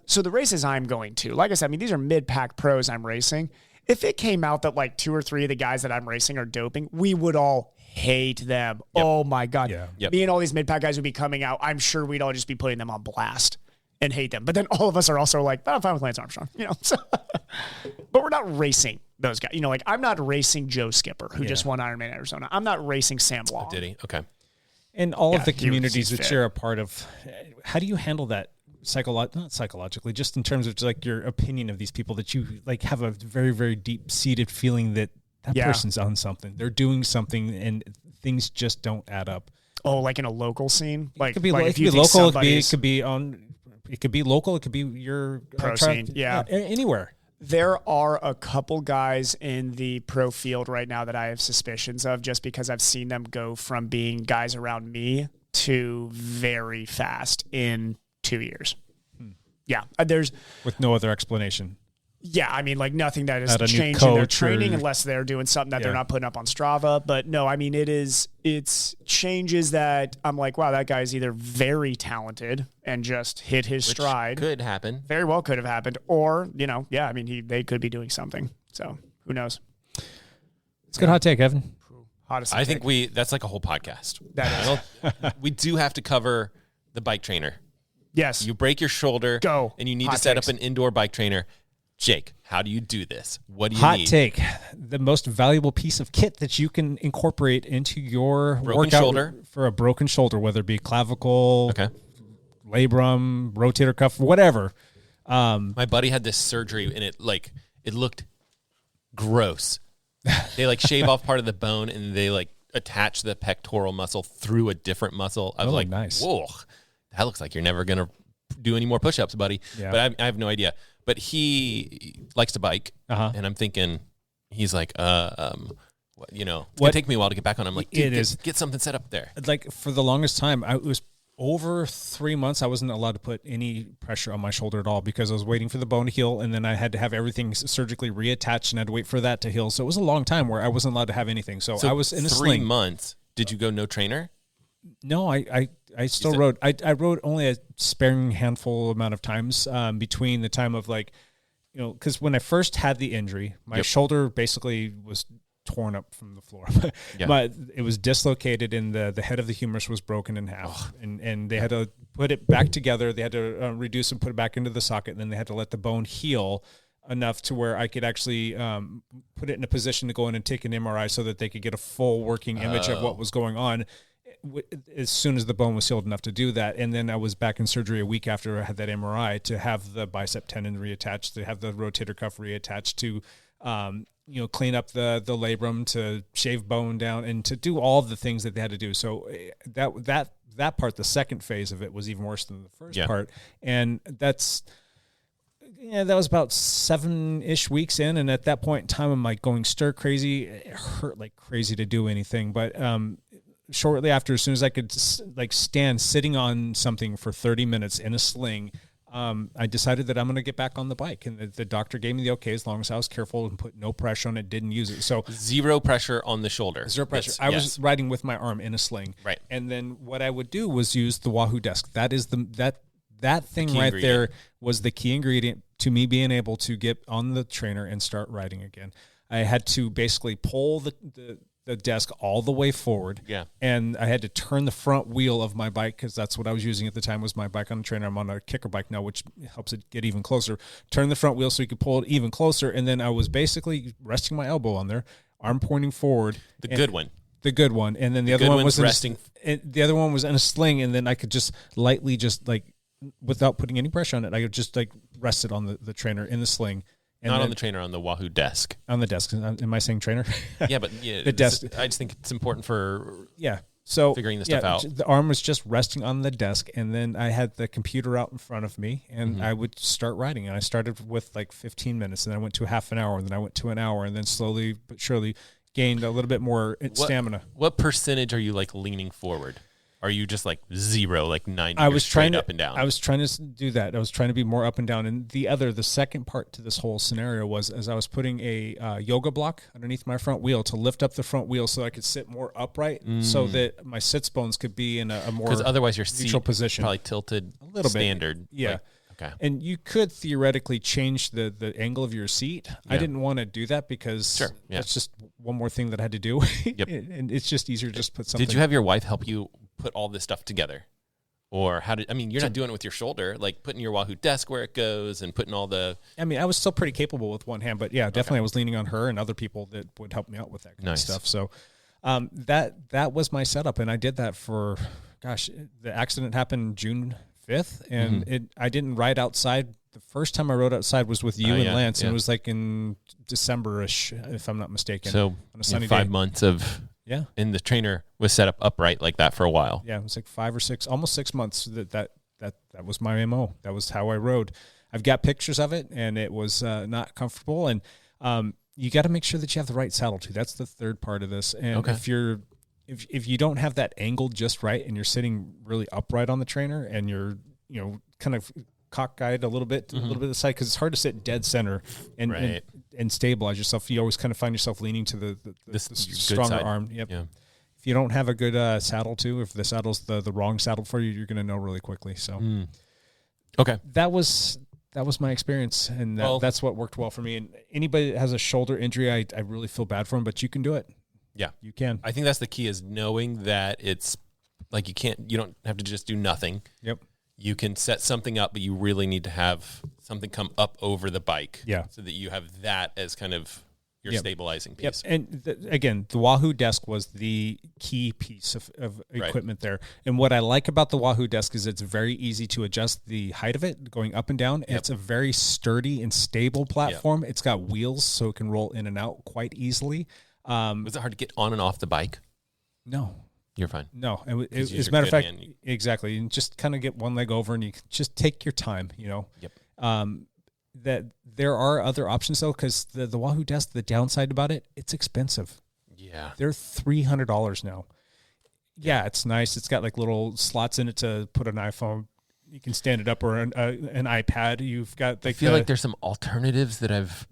so the races I'm going to, like I said, I mean, these are mid-pack pros I'm racing. If it came out that like 2 or 3 of the guys that I'm racing are doping, we would all hate them. Yep. Oh my God. Yeah. Yep. Me and all these mid-pack guys would be coming out. I'm sure we'd all just be putting them on blast and hate them. But then all of us are also like, I'm fine with Lance Armstrong, So, but we're not racing those guys. Like I'm not racing Joe Skipper, who just won Ironman Arizona. I'm not racing Sam Long. Did he? Okay. And all of the he's communities that fit. you're a part of, how do you handle that not psychologically, just in terms of like your opinion of these people that you like have a very, very deep seated feeling that person's on something, they're doing something and things just don't add up. Oh, like in a local scene? Like, It could be, like it if could you be think local. It somebody's- could be local. It could be your Pro scene, yeah. anywhere. There are a couple guys in the pro field right now that I have suspicions of just because I've seen them go from being guys around me to very fast in 2 years. Yeah. With no other explanation. Yeah, I mean, like nothing that is Not a new changing their coach training or- unless they're doing something that they're Yeah. not putting up on Strava. But no, I mean, it's changes that I'm like, wow, that guy's either very talented and just hit his Which stride. could happen. Very well could have happened. Or, I mean, they could be doing something. So who knows? It's a good hot take, Evan. Hottest I think take. that's like a whole podcast. That is. We do have to cover the bike trainer. Yes. You break your shoulder. Go. And you need Hot to set takes. up an indoor bike trainer. Jake, how do you do this? What do you Hot need? take. The most valuable piece of kit that you can incorporate into your Broken workout shoulder. for a broken shoulder, whether it be clavicle, Okay. labrum, rotator cuff, whatever. My buddy had this surgery and it looked gross. They like shave off part of the bone and they like attach the pectoral muscle through a different muscle. I was like, nice. whoa, that looks like you're never going to do any more push-ups, buddy. Yeah. But I have no idea. But he likes to bike. And I'm thinking, he's like, it's going to take me a while to get back on. I'm like, dude, get something set up there. Like for the longest time, it was over 3 months. I wasn't allowed to put any pressure on my shoulder at all because I was waiting for the bone to heal. And then I had to have everything surgically reattached and I had to wait for that to heal. So it was a long time where I wasn't allowed to have anything. So I was in a 3 sling. months. Did you go no trainer? No, I I still rode. I rode only a sparing handful amount of times between the time of like, because when I first had the injury, my shoulder basically was torn up from the floor. But it was dislocated and the head of the humerus was broken in half. And they had to put it back together. They had to reduce and put it back into the socket. And then they had to let the bone heal enough to where I could actually put it in a position to go in and take an MRI so that they could get a full working image of what was going on as soon as the bone was healed enough to do that. And then I was back in surgery a week after I had that MRI to have the bicep tendon reattached, to have the rotator cuff reattached, to clean up the labrum, to shave bone down, and to do all the things that they had to do. So that part, the second phase of it, was even worse than the first part. And that was about 7-ish weeks in. And at that point in time, I'm like going stir crazy. It hurt like crazy to do anything. But shortly after, as soon as I could like stand sitting on something for 30 minutes in a sling, I decided that I'm going to get back on the bike. And the doctor gave me the okay as long as I was careful and put no pressure on it, didn't use it. So zero pressure on the shoulder. Zero pressure. I was riding with my arm in a sling. Right. And then what I would do was use the Wahoo desk. That is that thing right there was the key ingredient to me being able to get on the trainer and start riding again. I had to basically pull the desk all the way forward. Yeah. And I had to turn the front wheel of my bike, because that's what I was using at the time, was my bike on the trainer. I'm on a Kickr bike now, which helps it get even closer. Turn the front wheel so you could pull it even closer. And then I was basically resting my elbow on there, arm pointing forward. The good one. And then the other one was resting. The other one was in a sling. And then I could just lightly, just like, without putting any pressure on it, I could just like rest it on the trainer in the sling. And Not on the trainer, on the Wahoo desk. On the desk. Am I saying trainer? Yeah, but the desk. I just think it's important for figuring this stuff out. The arm was just resting on the desk, and then I had the computer out in front of me, and I would start writing. And I started with like 15 minutes, and then I went to half an hour, and then I went to an hour, and then slowly but surely gained a little bit more stamina. What percentage are you like leaning forward? Are you just like 0, like 90 up and down? I was trying to do that. I was trying to be more up and down. And the second part to this whole scenario was, as I was putting a yoga block underneath my front wheel to lift up the front wheel so I could sit more upright, so that my sits bones could be in a more, because otherwise your neutral position, probably tilted a little standard. Bit. Yeah. Like, okay. And you could theoretically change the angle of your seat. Yeah. I didn't want to do that because that's just one more thing that I had to do. Yep. And it's just easier to just put something. Did you have your wife help you put all this stuff together? Or you're not doing it with your shoulder, like putting your Wahoo desk where it goes and putting all the... I was still pretty capable with one hand, but definitely I was leaning on her and other people that would help me out with that kind of stuff. So that was my setup, and I did that for, the accident happened June 5th, and I didn't ride outside. The first time I rode outside was with you and Lance, and it was like in December-ish, if I'm not mistaken. So on a sunny 5 day. months of... Yeah. And the trainer was set up upright like that for a while. Yeah, it was like 5 or 6, almost 6 months that was my MO. That was how I rode. I've got pictures of it, and it was not comfortable. And you got to make sure that you have the right saddle too. That's the third part of this. And if you don't have that angle just right, and you're sitting really upright on the trainer, and you're kind of cockeyed a little bit to the side, because it's hard to sit dead center and stabilize yourself. You always kind of find yourself leaning to the stronger arm. Yep. Yeah. If you don't have a good saddle too, if the saddle's the wrong saddle for you, you're going to know really quickly. So, okay, that was my experience, and that's what worked well for me. And anybody that has a shoulder injury, I really feel bad for them, but you can do it. Yeah, you can. I think that's the key, is knowing that it's like you don't have to just do nothing. Yep. You can set something up, but you really need to have something come up over the bike, so that you have that as kind of your stabilizing piece. Yep. And again, the Wahoo desk was the key piece of equipment there. And what I like about the Wahoo desk is it's very easy to adjust the height of it going up and down. Yep. It's a very sturdy and stable platform. Yep. It's got wheels, so it can roll in and out quite easily. Was it hard to get on and off the bike? No. You're fine. No. As a matter of fact, exactly. And just kind of get one leg over, and you just take your time, Yep. That there are other options though, because the Wahoo desk, the downside about it, it's expensive. Yeah. They're $300 now. Yeah, it's nice. It's got like little slots in it to put an iPhone. You can stand it up, or an iPad. You've got like, I feel like there's some alternatives that I've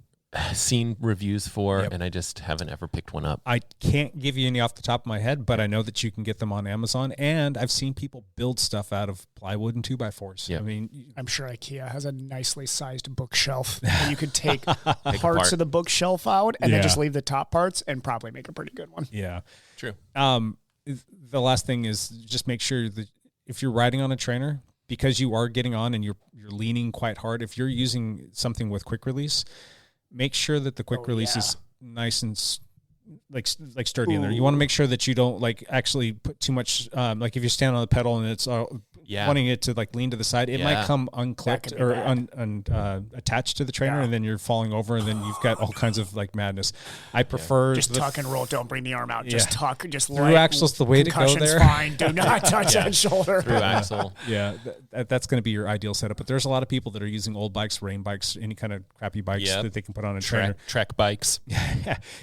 seen reviews for, Yep. and I just haven't ever picked one up. I can't give you any off the top of my head, but I know that you can get them on Amazon, and I've seen people build stuff out of plywood and 2x4s. Yep. I mean, I'm sure IKEA has a nicely sized bookshelf that you could take parts apart. of the bookshelf out and Yeah. then just leave the top parts and probably make a pretty good one. yeah. True. The last thing is just make sure that if you're riding on a trainer, because you are getting on and you're leaning quite hard, if you're using something with quick release, make sure that the quick release is nice and like sturdy in there. You want to make sure that you don't like actually put too much. Like if you stand on the pedal and it's wanting it to like lean to the side, it might come unclipped or attached to the trainer, and then you're falling over, and then you've got all kinds of like madness. I prefer Just tuck and roll. Don't bring the arm out. Just tuck. Just through axle's the way to go concussion's there. fine. Do not touch that shoulder. Through axle. Yeah, that's going to be your ideal setup. But there's a lot of people that are using old bikes, rain bikes, any kind of crappy bikes that they can put on a trainer. Trek bikes.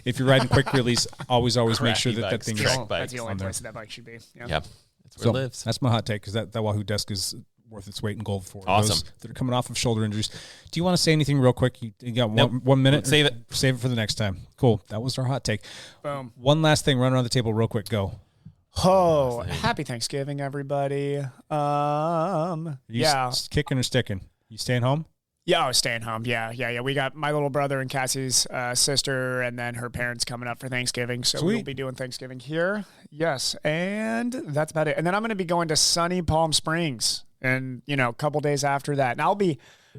If you're riding quick release, always make sure that bikes, thing track is bikes. That's the only on there. place that bike should be. Yeah. Yep. That's where it lives. That's my hot take, because that Wahoo desk is worth its weight in gold for Awesome. those that are coming off of shoulder injuries. Do you want to say anything real quick? You got one minute? Save it. Save it for the next time. Cool. That was our hot take. Boom. One last thing. Run around the table real quick. Go. Oh, happy Thanksgiving, everybody. Kicking or sticking? You staying home? Yeah, I was staying home. Yeah. We got my little brother and Cassie's sister, and then her parents coming up for Thanksgiving. So Sweet. we'll be doing Thanksgiving here. Yes, and that's about it. And then I'm going to be going to sunny Palm Springs, and a couple days after that, and I'll be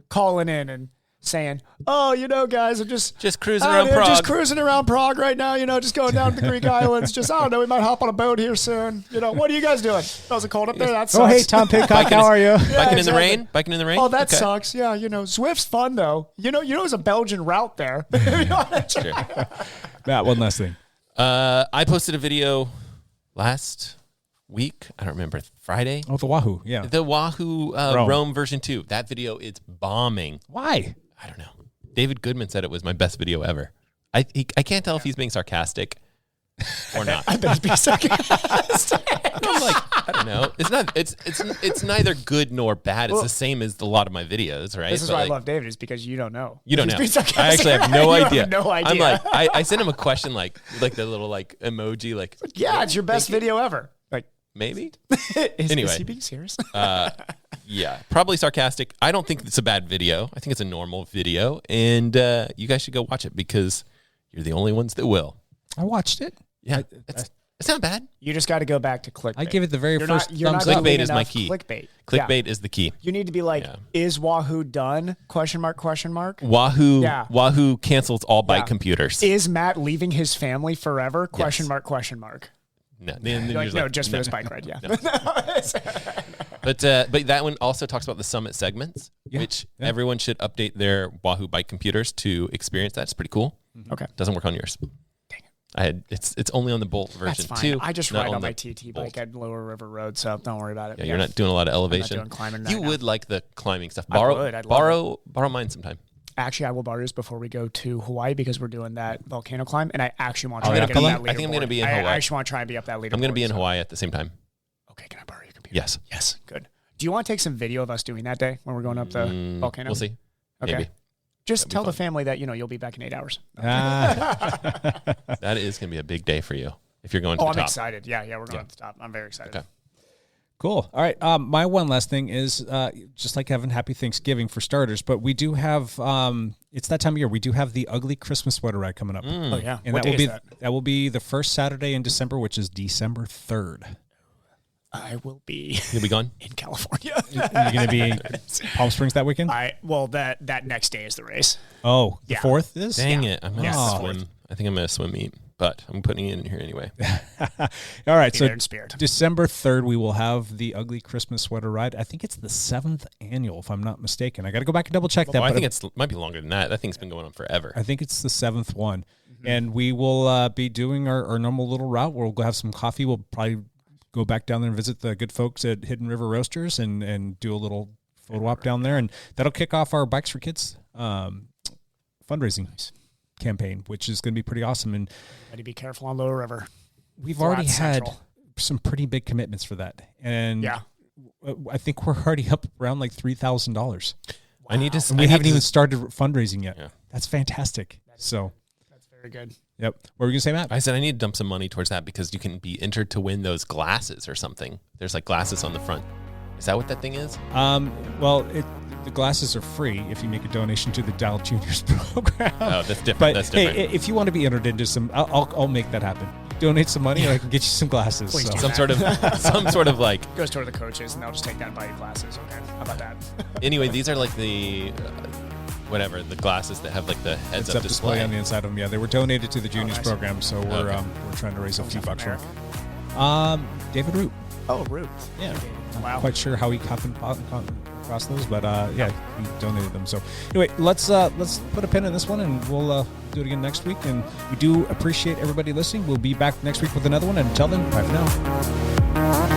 calling in and saying, "Oh, guys, I'm just cruising around Prague. just cruising around Prague right now. Just going down to the Greek islands. Just I don't know, we might hop on a boat here soon. What are you guys doing? Was it cold up there? That sucks. Oh, hey, Tom Pigcock, how are you? Biking in the rain? Biking in the rain? Oh, that sucks. Yeah, Zwift's fun though. There's a Belgian route there. Sure. Matt, one last thing. I posted a video last week. I don't remember. Friday? Oh, the Wahoo. Yeah. The Wahoo Rome version 2. That video is bombing. Why? I don't know. David Goodman said it was my best video ever. I can't tell if he's being sarcastic or not. I bet he's being sarcastic. I'm like, I don't know. It's neither good nor bad. It's the same as a lot of my videos, right? This is why I love David, is because you don't know. You don't know. I actually have no idea. I'm like, I sent him a question like the little like emoji, like yeah, it's your best video ever. Like maybe. Is he being serious? Yeah, probably sarcastic. I don't think it's a bad video. I think it's a normal video, and you guys should go watch it because you're the only ones that will. I watched it. Yeah, it's not bad. You just got to go back to clickbait. I give it the very first thumbs up. up. Clickbait is my key. Clickbait is the key. You need to be like, is Wahoo done? Question mark. Wahoo cancels all bike computers. Is Matt leaving his family forever? Question mark. No, just for this bike ride. Yeah. No. But that one also talks about the summit segments, which everyone should update their Wahoo bike computers to experience that. It's pretty cool. Okay. Doesn't work on yours. Dang it. It's only on the Bolt version That's fine. too. I just ride on my TT Bolt. bike at Lower River Road, so don't worry about it. Yeah, you're not doing a lot of elevation. I'm not doing climbing right you now. would like the climbing stuff. I'd love Borrow mine sometime. Actually, I will borrow yours before we go to Hawaii because we're doing that volcano climb, and I actually want to I try to get on that leaderboard. I think I'm going to be in Hawaii. I actually want to try and be up that leaderboard. I'm going to be in Hawaii at the same time. Okay, can I borrow your computer? Yes. Yes, good. Do you want to take some video of us doing that day when we're going up the volcano? We'll see. Okay. Maybe. Just tell the family that, you'll be back in 8 hours. That is going to be a big day for you if you're going to the top. I'm excited. Yeah, we're going to the top. I'm very excited. Okay. Cool. All right. My one last thing is just like Evan, happy Thanksgiving for starters, but we do have it's that time of year. We do have the ugly Christmas sweater ride coming up. Oh yeah. And what that day will be is that? That will be the first Saturday in December, which is December 3rd. I will be You'll be gone in California. You're going to be in Palm Springs that weekend? That next day is the race. Oh, the 4th is? Dang it. I'm going to Oh. swim. I think I'm going to swim meet, but I'm putting it in here anyway. All right. Be So there in spirit. December 3rd, we will have the ugly Christmas sweater ride. I think it's the 7th annual, if I'm not mistaken. I got to go back and double check that. I think it might be longer than that. That thing's been going on forever. I think it's the 7th one. Mm-hmm. And we will be doing our normal little route where we'll go have some coffee. We'll probably go back down there and visit the good folks at Hidden River Roasters and do a little photo op down there. And that'll kick off our Bikes for Kids fundraising campaign, which is going to be pretty awesome. And Got to be careful on Lower River. we've already had Central. some pretty big commitments for that. And Yeah. I think we're already up around like $3,000. I need to. And we haven't even started fundraising yet. Yeah. That's fantastic. That's very good. Yep. What were you going to say, Matt? I said I need to dump some money towards that because you can be entered to win those glasses or something. There's like glasses on the front. Is that what that thing is? Well, the glasses are free if you make a donation to the Dial Juniors program. Oh, that's different. But That's different. hey, if you want to be entered into some, I'll make that happen. Donate some money, and I can get you some glasses. Please So. do. some sort of like. Goes toward the coaches, and they'll just take that and buy you glasses. Okay, how about that? Anyway, these are like the the glasses that have like the heads It's up display on the inside of them. Yeah, they were donated to the Juniors nice. program, so we're Okay. we're trying to raise a few bucks for America. it. David Root. Oh, Root. Yeah. Wow. Not quite sure how he happened across those, but yeah, he donated them. So anyway, let's put a pin in this one, and we'll do it again next week. And we do appreciate everybody listening. We'll be back next week with another one. And until then, bye for now.